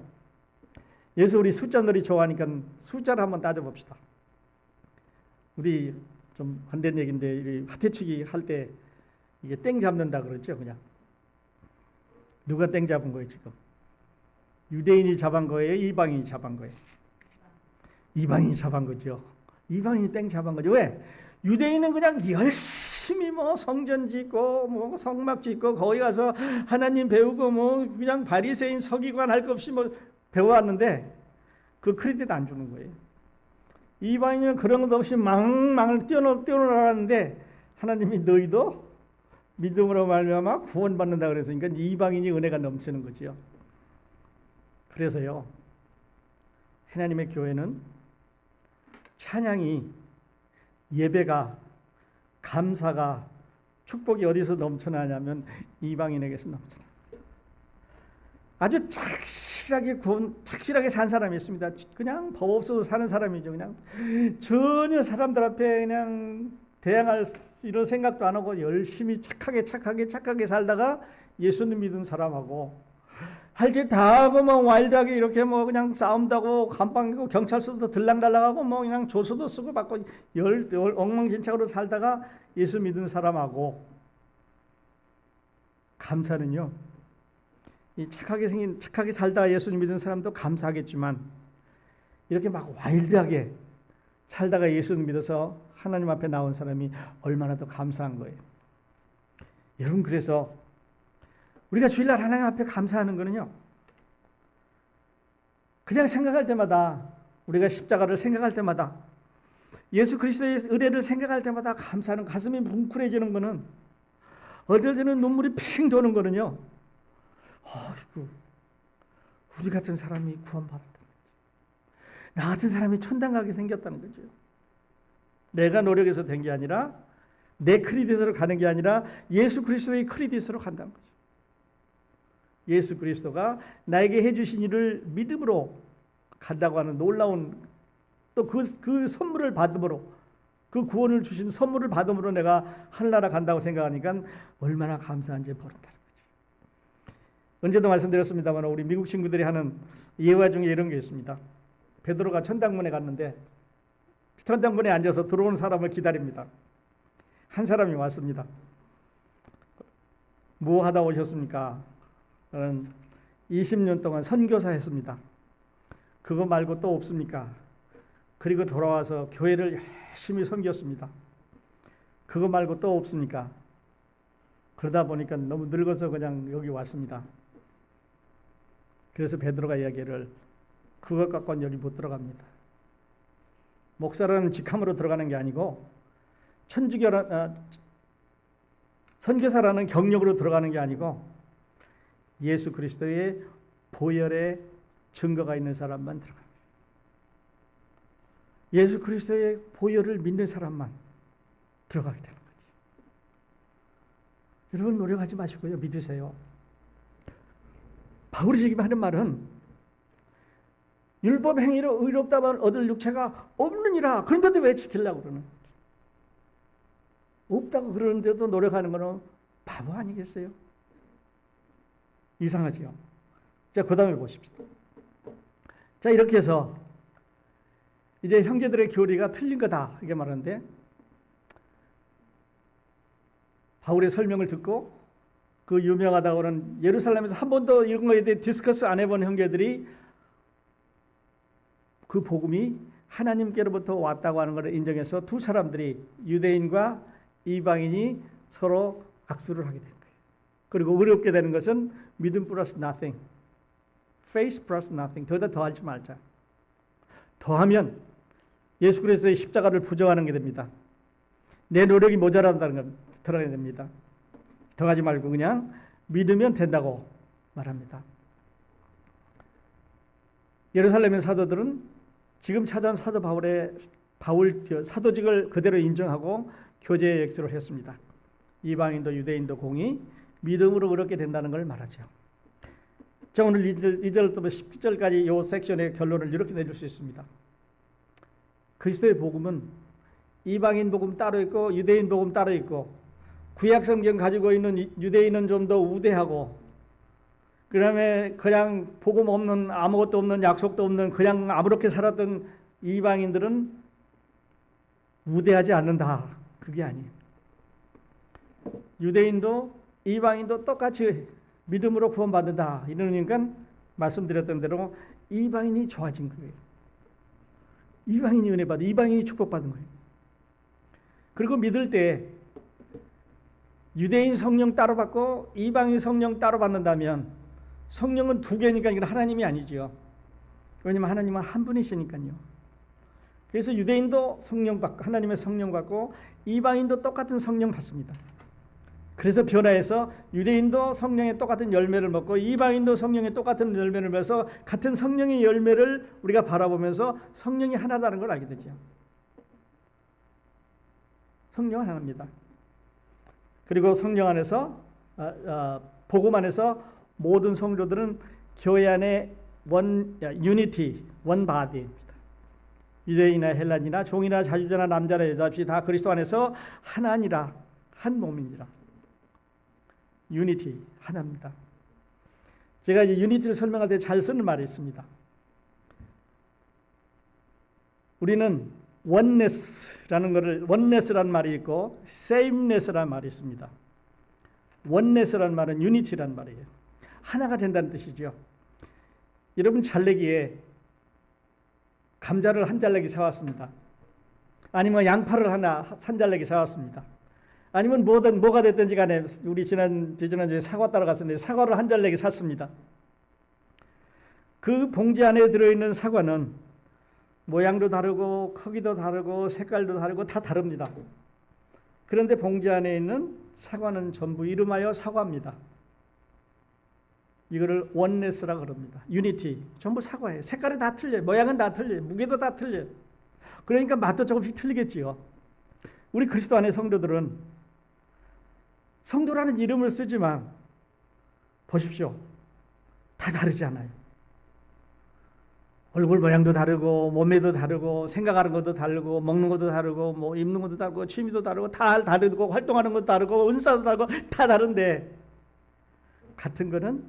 예수 우리 숫자놀이 좋아하니까 숫자를 한번 따져봅시다. 우리 좀 안 된 얘기인데 화태치기 할 때 이게 땡 잡는다 그러죠. 그냥 누가 땡 잡은 거예요 지금? 유대인이 잡은 거예요? 이방인이 잡은 거예요? 이방인이 잡은 거죠. 이방인이 땡 잡은 거죠. 왜? 유대인은 그냥 열심히 뭐 성전 짓고 뭐 성막 짓고 거기 가서 하나님 배우고 뭐 그냥 바리새인 서기관 할 것 없이 뭐 배워왔는데 그 크레딧 안 주는 거예요. 이방인은 그런 것 없이 망망을 뛰어놀았는데 하나님이 너희도 믿음으로 말미암아 구원받는다 그래서 그러니까 이방인이 은혜가 넘치는 거지요. 그래서요, 하나님의 교회는 찬양이, 예배가, 감사가, 축복이 어디서 넘쳐나냐면 이방인에게서 넘쳐나. 아주 착실하게 산 사람이 있습니다. 그냥 법 없어도 사는 사람이죠. 그냥 전혀 사람들 앞에 그냥 대항할 이런 생각도 안 하고 열심히 착하게 살다가 예수님 믿은 사람하고 할 일 다 하고 뭐 와일드하게 이렇게 뭐 그냥 싸움도 하고 감방이고 경찰서도 들락달락하고 뭐 그냥 조서도 쓰고 받고 엉망진창으로 살다가 예수 믿은 사람하고 감사는요, 이 착하게 살다가 예수 믿은 사람도 감사하겠지만 이렇게 막 와일드하게 살다가 예수 믿어서 하나님 앞에 나온 사람이 얼마나 더 감사한 거예요. 여러분, 그래서 우리가 주일날 하나님 앞에 감사하는 거는요, 그냥 생각할 때마다, 우리가 십자가를 생각할 때마다, 예수 그리스도의 은혜를 생각할 때마다 감사하는, 가슴이 뭉클해지는 거는, 어떨 때는 눈물이 핑 도는 거는요, 우리 같은 사람이 구원받았다는 거지. 나 같은 사람이 천당 가게 생겼다는 거죠. 내가 노력해서 된 게 아니라, 내 크레딧으로 가는 게 아니라 예수 그리스도의 크레딧으로 간다는 거죠. 예수 그리스도가 나에게 해주신 일을 믿음으로 간다고 하는 놀라운, 또 그 선물을 받음으로, 그 구원을 주신 선물을 받음으로 내가 하늘나라 간다고 생각하니까 얼마나 감사한지 모른다는 거죠. 언제도 말씀드렸습니다만 우리 미국 친구들이 하는 예화 중에 이런 게 있습니다. 베드로가 천당문에 갔는데 천당문에 앉아서 들어오는 사람을 기다립니다. 한 사람이 왔습니다. 뭐 하다 오셨습니까? 저는 20년 동안 선교사 했습니다. 그거 말고 또 없습니까? 그리고 돌아와서 교회를 열심히 섬겼습니다. 그거 말고 또 없습니까? 그러다 보니까 너무 늙어서 그냥 여기 왔습니다. 그래서 베드로가 이야기를, 그것 갖고는 여기 못 들어갑니다. 목사라는 직함으로 들어가는 게 아니고 선교사라는 경력으로 들어가는 게 아니고 예수 그리스도의 보혈의 증거가 있는 사람만 들어갑니다. 예수 그리스도의 보혈을 믿는 사람만 들어가게 되는 거지. 여러분 노력하지 마시고요. 믿으세요. 바울이 지금 하는 말은 율법 행위로 의롭다만 얻을 육체가 없느니라. 그런데도 왜 지키려고 그러는 거지? 없다고 그러는데도 노력하는 거는 바보 아니겠어요? 이상하죠? 자, 그 다음에 보십시다. 자, 이렇게 해서 이제 형제들의 교리가 틀린 거다 이렇게 말하는데, 바울의 설명을 듣고 그 유명하다고는 예루살렘에서 한 번도 이런 거에 대해 디스커스 안 해본 형제들이 그 복음이 하나님께로부터 왔다고 하는 것을 인정해서 두 사람들이, 유대인과 이방인이 서로 악수를 하게 된 거예요. 그리고 어렵게 되는 것은 믿음 플러스 nothing, faith 플러스 nothing. 더 하지 말자. 더하면 예수 그리스도의 십자가를 부정하는 게 됩니다. 내 노력이 모자란다는 걸 드러내야 됩니다. 더하지 말고 그냥 믿으면 된다고 말합니다. 예루살렘의 사도들은 지금 찾아온 사도 바울의 사도직을 그대로 인정하고 교제의 역사를 했습니다. 이방인도 유대인도 공이 믿음으로 의롭게 된다는 걸 말하죠. 자, 오늘 2절부터 10절까지 이 섹션의 결론을 이렇게 내릴 수 있습니다. 그리스도의 복음은 이방인 복음 따로 있고 유대인 복음 따로 있고, 구약 성경 가지고 있는 유대인은 좀 더 우대하고, 그 다음에 그냥 복음 없는, 아무것도 없는, 약속도 없는 그냥 아무렇게 살았던 이방인들은 우대하지 않는다. 그게 아니에요. 유대인도 이방인도 똑같이 믿음으로 구원받는다. 이러니까 말씀드렸던 대로 이방인이 좋아진 거예요. 이방인이 은혜 받아, 이방인이 축복받은 거예요. 그리고 믿을 때 유대인 성령 따로 받고 이방인 성령 따로 받는다면 성령은 두 개니까 이건 하나님이 아니지요. 왜냐하면 하나님은 한 분이시니까요. 그래서 유대인도 성령 받고, 하나님의 성령 받고, 이방인도 똑같은 성령 받습니다. 그래서 변화해서 유대인도 성령의 똑같은 열매를 먹고 이방인도 성령의 똑같은 열매를 먹어서 같은 성령의 열매를 우리가 바라보면서 성령이 하나다는 걸 알게 되죠. 성령은 하나입니다. 그리고 성령 안에서 복음 안에서 모든 성도들은 교회 안에 유니티, 원 바디입니다. 유대인이나 헬라니나 종이나 자주자나 남자나 여자 없이 다 그리스도 안에서 하나니라, 한 몸이니라. 유니티, 하나입니다. 제가 이제 유니티를 설명할 때 잘 쓰는 말이 있습니다. 우리는 원네스라는 말이 있고 sameness라는 말이 있습니다. 원네스라는 말은 유니티라는 말이에요. 하나가 된다는 뜻이죠. 여러분 잘내기에 감자를 한 잘내기 사왔습니다. 아니면 양파를 한 잘내기 사왔습니다. 아니면 뭐가 됐든지 간에 우리 지난주에 사과 따러 갔었는데 사과를 한 잘내기 샀습니다. 그 봉지 안에 들어있는 사과는 모양도 다르고 크기도 다르고 색깔도 다르고 다 다릅니다. 그런데 봉지 안에 있는 사과는 전부 이름하여 사과입니다. 이거를 원네스라고 그럽니다. 유니티. 전부 사과예요. 색깔이 다 틀려요. 모양은 다 틀려요. 무게도 다 틀려요. 그러니까 맛도 조금씩 틀리겠지요. 우리 그리스도 안의 성도들은 성도라는 이름을 쓰지만 보십시오. 다 다르지 않아요. 얼굴 모양도 다르고 몸매도 다르고 생각하는 것도 다르고 먹는 것도 다르고 뭐 입는 것도 다르고 취미도 다르고 다 다르고 활동하는 것도 다르고 은사도 다르고 다 다른데 같은 거는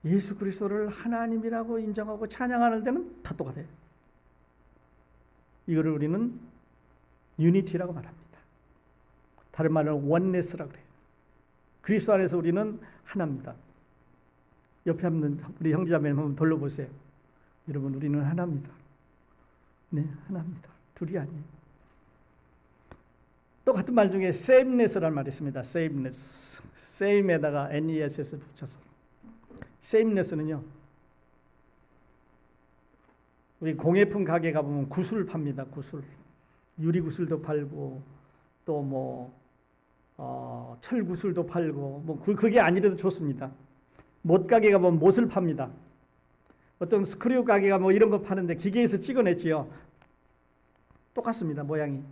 예수 그리스도를 하나님이라고 인정하고 찬양하는 데는 다 똑같아요. 이거를 우리는 유니티라고 말합니다. 다른 말로는 원네스라고 그래요. 그리스도 안에서 우리는 하나입니다. 옆에 있는 우리 형제자매 한번 돌려보세요. 여러분 우리는 하나입니다. 네, 하나입니다. 둘이 아니에요. 또 같은 말 중에 sameness라는 말이 있습니다. sameness. same에다가 ness 붙여서. sameness는요. 우리 공예품 가게 가보면 구슬 팝니다. 구슬. 유리 구슬도 팔고 또 철 구슬도 팔고 그게 아니라도 좋습니다. 못 가게 가보면 못을 팝니다. 어떤 스크류 가게가 이런 거 파는데 기계에서 찍어냈지요. 똑같습니다. 모양이.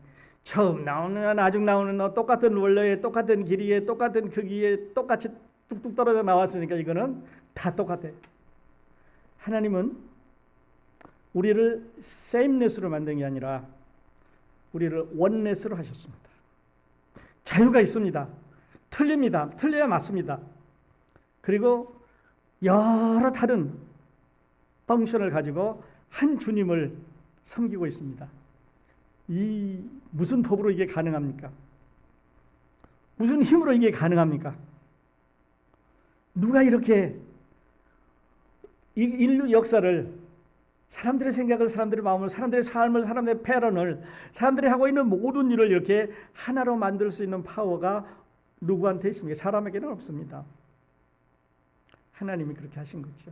처음 나오는 나중 나오는 똑같은 원래에 똑같은 길이에 똑같은 크기에 똑같이 뚝뚝 떨어져 나왔으니까 이거는 다 똑같아요. 하나님은 우리를 sameness로 만든 게 아니라 우리를 oneness로 하셨습니다. 자유가 있습니다. 틀립니다. 틀려야 맞습니다. 그리고 여러 다른 펑션을 가지고 한 주님을 섬기고 있습니다. 이 무슨 법으로 이게 가능합니까? 무슨 힘으로 이게 가능합니까? 누가 이렇게 인류 역사를, 사람들의 생각을, 사람들의 마음을, 사람들의 삶을, 사람들의 패런을, 사람들이 하고 있는 모든 일을 이렇게 하나로 만들 수 있는 파워가 누구한테 있습니까? 사람에게는 없습니다. 하나님이 그렇게 하신 거죠.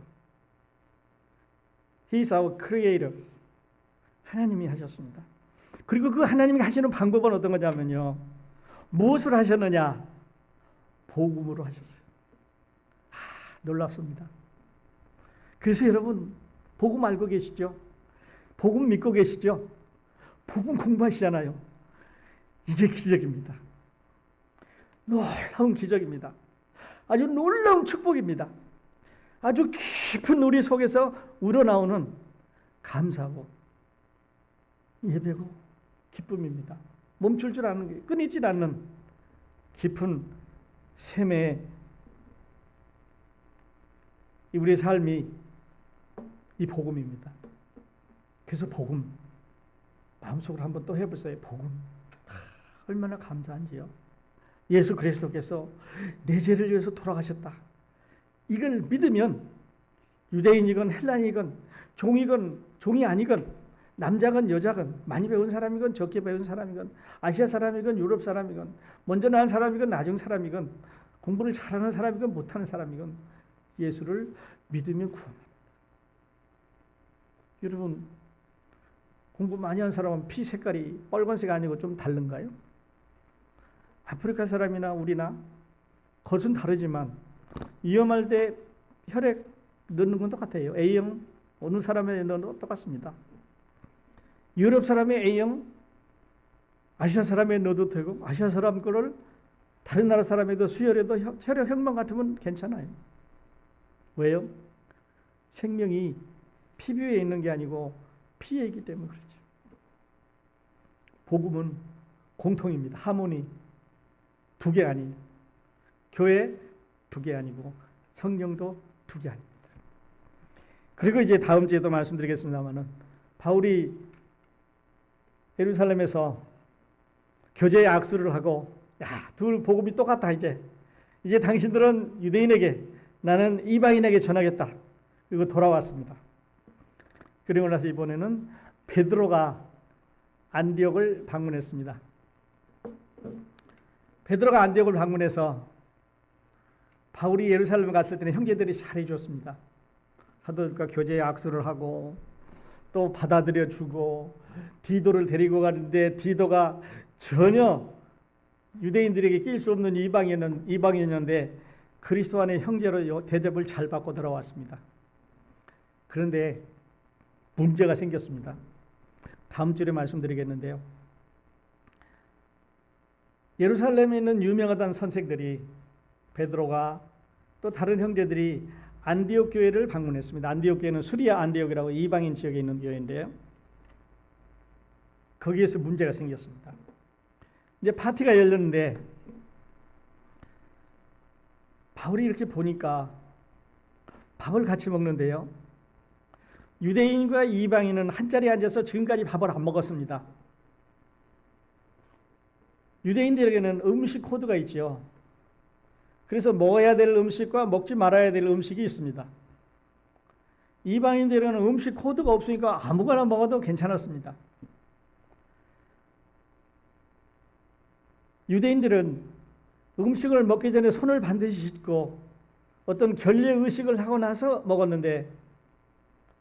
He is our creator. 하나님이 하셨습니다. 그리고 그 하나님이 하시는 방법은 어떤 거냐면요. 무엇을 하셨느냐? 복음으로 하셨어요. 놀랍습니다. 그래서 여러분 복음 알고 계시죠? 복음 믿고 계시죠? 복음 공부하시잖아요. 이게 기적입니다. 놀라운 기적입니다. 아주 놀라운 축복입니다. 아주 깊은 우리 속에서 우러나오는 감사하고 예배고 기쁨입니다. 멈출 줄 아는 게 끊이질 않는 깊은 샘의 우리의 삶이 이 복음입니다. 그래서 복음 마음속으로 한번 또 해보세요. 복음 얼마나 감사한지요. 예수 그리스도께서 내 죄를 위해서 돌아가셨다. 이걸 믿으면 유대인이건 헬라인이건 종이건 종이 아니건 남자건 여자건 많이 배운 사람이건 적게 배운 사람이건 아시아 사람이건 유럽 사람이건 먼저 난 사람이건 나중 사람이건 공부를 잘하는 사람이건 못하는 사람이건 예수를 믿으면 구원합니다. 여러분 공부 많이 한 사람은 피 색깔이 빨간색 아니고 좀 다른가요? 아프리카 사람이나 우리나 겉은 다르지만 위험할 때 혈액 넣는 건 똑같아요. A형 어느 사람의 넣는 건 똑같습니다. 유럽 사람의 A형 아시아 사람에 넣어도 되고 아시아 사람 거를 다른 나라 사람에도 수혈해도 혈액 형만 같으면 괜찮아요. 왜요? 생명이 피부에 있는 게 아니고 피에 있기 때문에 그렇죠. 복음은 공통입니다. 하모니 두 개 아니에요. 교회 두 개 아니고 성령도 두 개 아닙니다. 그리고 이제 다음 주에도 말씀드리겠습니다만은 바울이 예루살렘에서 교제의 악수를 하고 둘 복음이 똑같다 이제 당신들은 유대인에게 나는 이방인에게 전하겠다. 그리고 돌아왔습니다. 그리고 나서 이번에는 베드로가 안디옥을 방문했습니다. 베드로가 안디옥을 방문해서 바울이 예루살렘에 갔을 때는 형제들이 잘해 줬습니다. 사도들과 교제의 악수를 하고 또 받아들여 주고 디도를 데리고 가는데 디도가 전혀 유대인들에게 낄 수 없는 이방인이었는데 그리스도 안의 형제로 대접을 잘 받고 돌아왔습니다. 그런데 문제가 생겼습니다. 다음 주에 말씀드리겠는데요. 예루살렘에 있는 유명하다는 선생들이 베드로가 또 다른 형제들이 안디옥 교회를 방문했습니다. 안디옥 교회는 수리아 안디옥이라고 이방인 지역에 있는 교회인데요. 거기에서 문제가 생겼습니다. 이제 파티가 열렸는데 바울이 이렇게 보니까 밥을 같이 먹는데요. 유대인과 이방인은 한자리에 앉아서 지금까지 밥을 안 먹었습니다. 유대인들에게는 음식 코드가 있죠. 그래서 먹어야 될 음식과 먹지 말아야 될 음식이 있습니다. 이방인들에게는 음식 코드가 없으니까 아무거나 먹어도 괜찮았습니다. 유대인들은 음식을 먹기 전에 손을 반드시 씻고 어떤 결례 의식을 하고 나서 먹었는데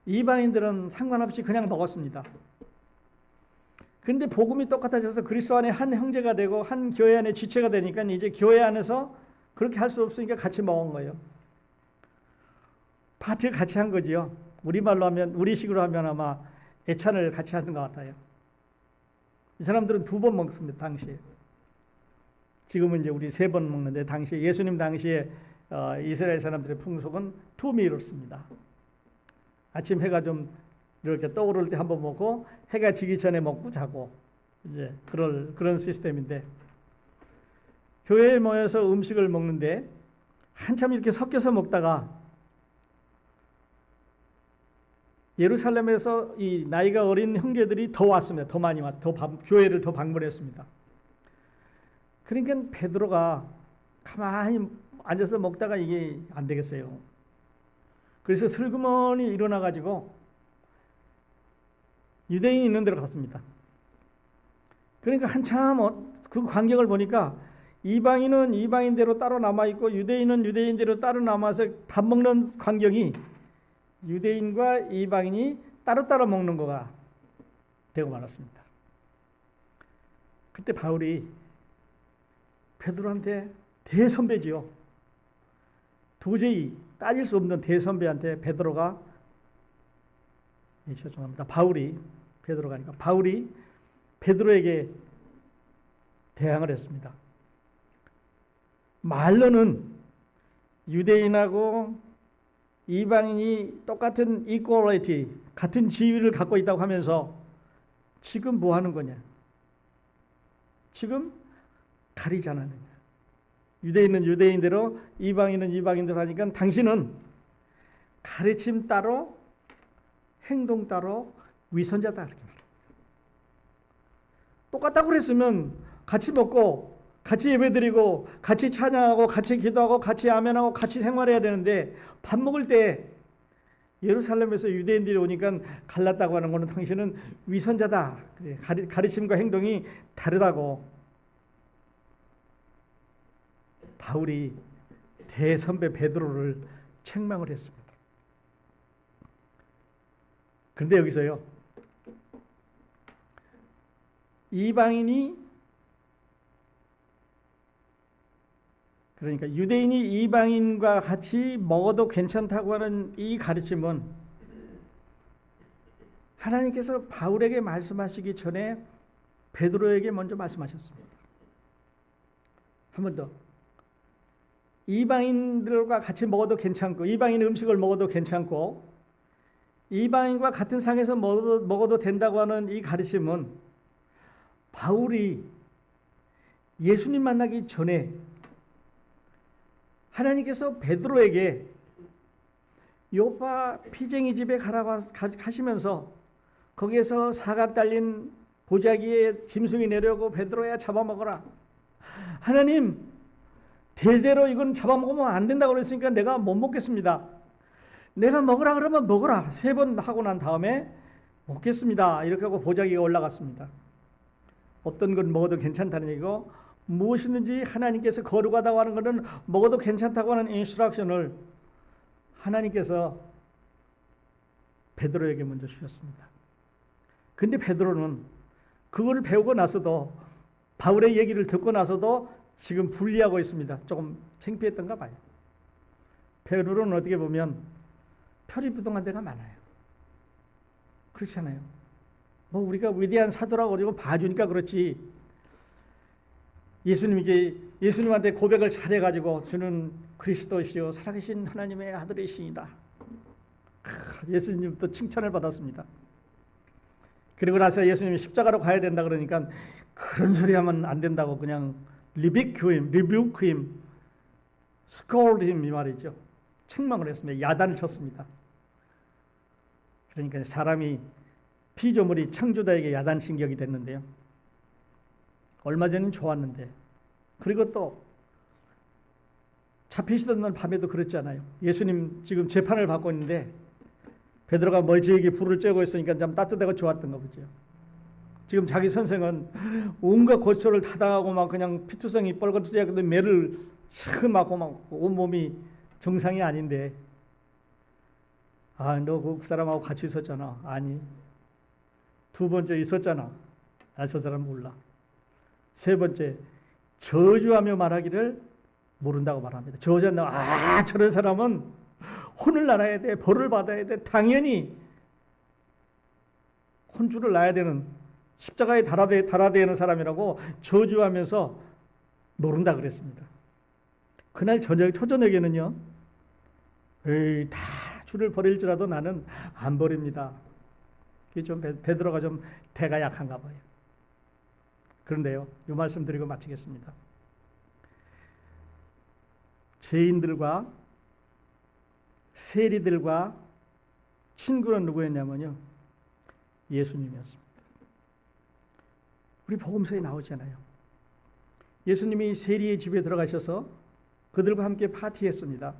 이방인들은 상관없이 그냥 먹었습니다. 그런데 복음이 똑같아져서 그리스도 안에 한 형제가 되고 한 교회 안에 지체가 되니까 이제 교회 안에서 그렇게 할 수 없으니까 같이 먹은 거예요. 파티를 같이 한 거지요. 우리말로 하면 우리식으로 하면 아마 애찬을 같이 하는 것 같아요. 이 사람들은 2번 먹습니다. 당시에. 지금은 이제 우리 3번 먹는데 당시에 예수님 당시에 이스라엘 사람들의 풍속은 2meals입니다. 아침 해가 좀 이렇게 떠오를 때 한번 먹고 해가 지기 전에 먹고 자고 이제 그런 시스템인데 교회에 모여서 음식을 먹는데 한참 이렇게 섞여서 먹다가 예루살렘에서 이 나이가 어린 형제들이 더 왔습니다. 더 많이 교회를 더 방문했습니다. 그러니까 베드로가 가만히 앉아서 먹다가 이게 안 되겠어요. 그래서 슬그머니 일어나 가지고 유대인이 있는 데로 갔습니다. 그러니까 한참 그 광경을 보니까 이방인은 이방인대로 따로 남아 있고 유대인은 유대인대로 따로 남아서 밥 먹는 광경이 유대인과 이방인이 따로따로 먹는 거가 되고 말았습니다. 그때 바울이 베드로한테 대선배지요. 도저히 따질 수 없는 대선배한테 베드로가 죄송합니다. 베드로가 아니라 바울이 베드로에게 대항을 했습니다. 말로는 유대인하고 이방인이 똑같은 equality, 같은 지위를 갖고 있다고 하면서 지금 뭐 하는 거냐? 지금 가리지 않느냐? 유대인은 유대인대로 이방인은 이방인대로 하니까 당신은 가르침 따로 행동 따로 위선자다. 똑같다고 그랬으면 같이 먹고 같이 예배드리고 같이 찬양하고 같이 기도하고 같이 아멘하고 같이 생활해야 되는데 밥 먹을 때 예루살렘에서 유대인들이 오니까 갈랐다고 하는 것은 당신은 위선자다. 가르침과 행동이 다르다고 바울이 대선배 베드로를 책망을 했습니다. 그런데 여기서요, 이방인이 그러니까 유대인이 이방인과 같이 먹어도 괜찮다고 하는 이 가르침은 하나님께서 바울에게 말씀하시기 전에 베드로에게 먼저 말씀하셨습니다. 한 번 더. 이방인들과 같이 먹어도 괜찮고 이방인 음식을 먹어도 괜찮고 이방인과 같은 상에서 먹어도 된다고 하는 이 가르침은 바울이 예수님 만나기 전에 하나님께서 베드로에게 요파 피쟁이 집에 가시면서 거기에서 사각 달린 보자기에 짐승이 내려오고 베드로야 잡아먹어라. 하나님 대대로 이건 잡아먹으면 안 된다고 그랬으니까 내가 못 먹겠습니다. 내가 먹으라 그러면 먹어라. 3번 하고 난 다음에 먹겠습니다. 이렇게 하고 보자기가 올라갔습니다. 어떤 건 먹어도 괜찮다는 얘기고 무엇이든지 하나님께서 거룩하다고 하는 것은 먹어도 괜찮다고 하는 인스트럭션을 하나님께서 베드로에게 먼저 주셨습니다. 근데 베드로는 그걸 배우고 나서도 바울의 얘기를 듣고 나서도 지금 분리하고 있습니다. 조금 창피했던가 봐요. 베드로는 어떻게 보면 표리부동한 데가 많아요. 그렇잖아요. 뭐 우리가 위대한 사도라고 그러고 봐주니까 그렇지. 예수님한테 고백을 잘해가지고 주는 그리스도시요 살아계신 하나님의 아들이시니다. 예수님부터 칭찬을 받았습니다. 그리고 나서 예수님이 십자가로 가야 된다 그러니까 그런 소리 하면 안 된다고 그냥 rebuke him, scold him 이 말이죠. 책망을 했습니다. 야단을 쳤습니다. 그러니까 사람이 피조물이 청주다에게 야단친 격이 됐는데요. 얼마 전엔 좋았는데 그리고 또 잡히시던 날 밤에도 그랬잖아요. 예수님 지금 재판을 받고 있는데 베드로가 멀찍이 불을 쬐고 있으니까 좀 따뜻하고 좋았던 거 보죠. 지금 자기 선생은 온갖 고초를 타당하고 막 그냥 피투성이 뻘겋게 매를 샥 맞고 막 온몸이 정상이 아닌데 너 그 사람하고 같이 있었잖아. 아니 2번째 있었잖아. 저 사람 몰라. 3번째 저주하며 말하기를 모른다고 말합니다. 저주한다고 저런 사람은 혼을 나눠야 돼. 벌을 받아야 돼. 당연히 혼주를 놔야 되는 십자가에 달아대는 사람이라고 저주하면서 노른다 그랬습니다. 그날 초저녁에는요, 에이, 다 주를 버릴지라도 나는 안 버립니다. 이게 좀 베드로가 좀 대가 약한가 봐요. 그런데요, 이 말씀 드리고 마치겠습니다. 죄인들과 세리들과 친구는 누구였냐면요, 예수님이었습니다. 우리 복음서에 나오잖아요. 예수님이 세리의 집에 들어가셔서 그들과 함께 파티했습니다.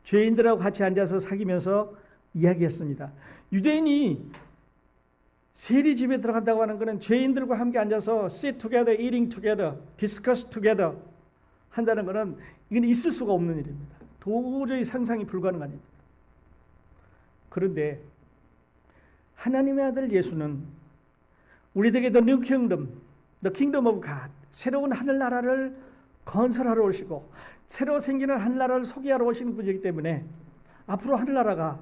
죄인들하고 같이 앉아서 사귀면서 이야기했습니다. 유대인이 세리 집에 들어간다고 하는 것은 죄인들과 함께 앉아서 sit together, eating together, discuss together 한다는 것은 이건 있을 수가 없는 일입니다. 도저히 상상이 불가능한 일입니다. 그런데 하나님의 아들 예수는 우리에게 the new kingdom, the kingdom of God, 새로운 하늘나라를 건설하러 오시고 새로 생기는 하늘나라를 소개하러 오시는 분이기 때문에 앞으로 하늘나라가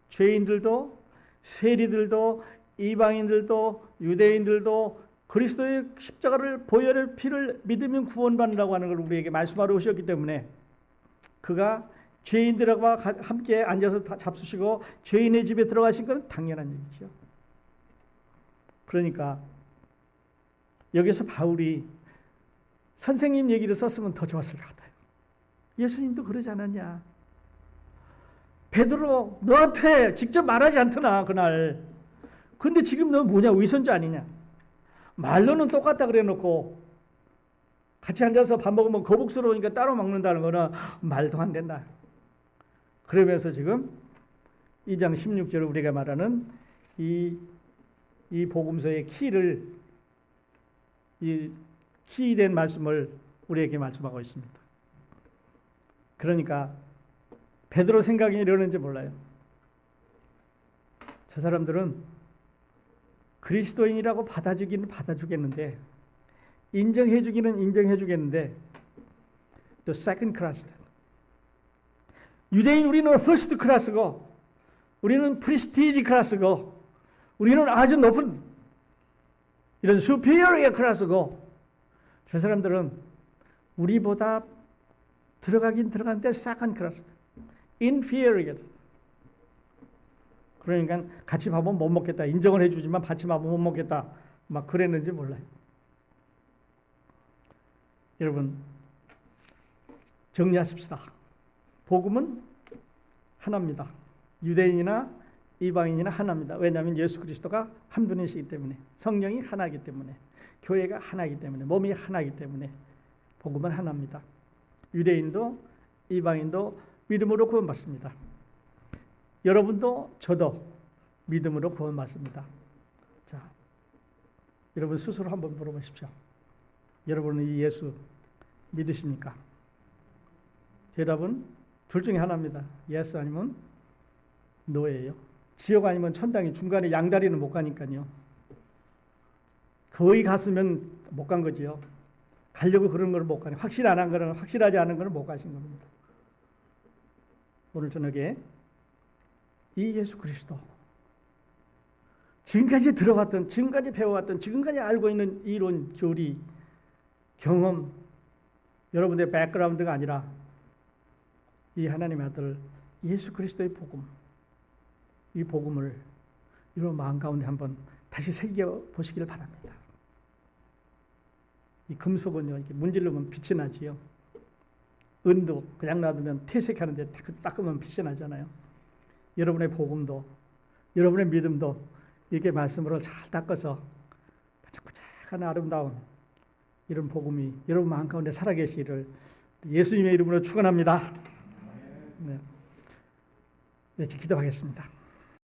죄인들도 세리들도 이방인들도 유대인들도 그리스도의 십자가를 보혈의 피를 믿으면 구원받는다고 하는 걸 우리에게 말씀하러 오셨기 때문에 그가 죄인들과 함께 앉아서 잡수시고 죄인의 집에 들어가신 건 당연한 얘기죠. 그러니까 여기서 바울이 선생님 얘기를 썼으면 더 좋았을 것 같아요. 예수님도 그러지 않았냐. 베드로 너한테 직접 말하지 않더나 그날. 근데 지금 너 뭐냐, 위선자 아니냐. 말로는 똑같다 그래 놓고 같이 앉아서 밥 먹으면 거북스러우니까 따로 먹는다는 거는 말도 안 된다. 그러면서 지금 2장 16절 우리가 말하는 이 복음서의 키를, 이 키된 말씀을 우리에게 말씀하고 있습니다. 그러니까 베드로 생각이 이러는지 몰라요. 저 사람들은 그리스도인이라고 받아주기는 받아주겠는데, 인정해주기는 인정해주겠는데, the second class. 유대인 우리는 first class고, 우리는 prestige class고, 우리는 아주 높은 이런 superior class고, 저 사람들은 우리보다 들어가긴 들어갔는데 second class, inferior. 그러니까 같이 밥은 못 먹겠다. 인정을 해주지만 같이 밥은 못 먹겠다. 막 그랬는지 몰라요. 여러분, 정리하십시다. 복음은 하나입니다. 유대인이나 이방인이나 하나입니다. 왜냐하면 예수 그리스도가 한 분이시기 때문에, 성령이 하나이기 때문에, 교회가 하나이기 때문에, 몸이 하나이기 때문에 복음은 하나입니다. 유대인도 이방인도 믿음으로 구원받습니다. 여러분도 저도 믿음으로 구원받습니다. 자, 여러분 스스로 한번 물어보십시오. 여러분은 이 예수 믿으십니까? 대답은 둘 중에 하나입니다. yes 아니면 no예요. 지옥 아니면 천당이 중간에 양다리는 못 가니까요. 거의 갔으면 못 간 거지요. 가려고 그런 걸 못 가네. 확실하지 않은 거는 못 가신 겁니다. 오늘 저녁에 이 예수 그리스도, 지금까지 들어왔던, 지금까지 배워왔던, 지금까지 알고 있는 이론, 교리, 경험, 여러분의 백그라운드가 아니라 이 하나님의 아들 예수 그리스도의 복음, 이 복음을 여러분 마음 가운데 한번 다시 새겨보시기를 바랍니다. 이 금속은요, 이렇게 문지르면 빛이 나지요. 은도 그냥 놔두면 퇴색하는데 닦으면 빛이 나잖아요. 여러분의 복음도, 여러분의 믿음도 이렇게 말씀으로 잘 닦아서 반짝반짝한 아름다운 이런 복음이 여러분 마음 가운데 살아계시기를 예수님의 이름으로 축원합니다. 네, 기도하겠습니다.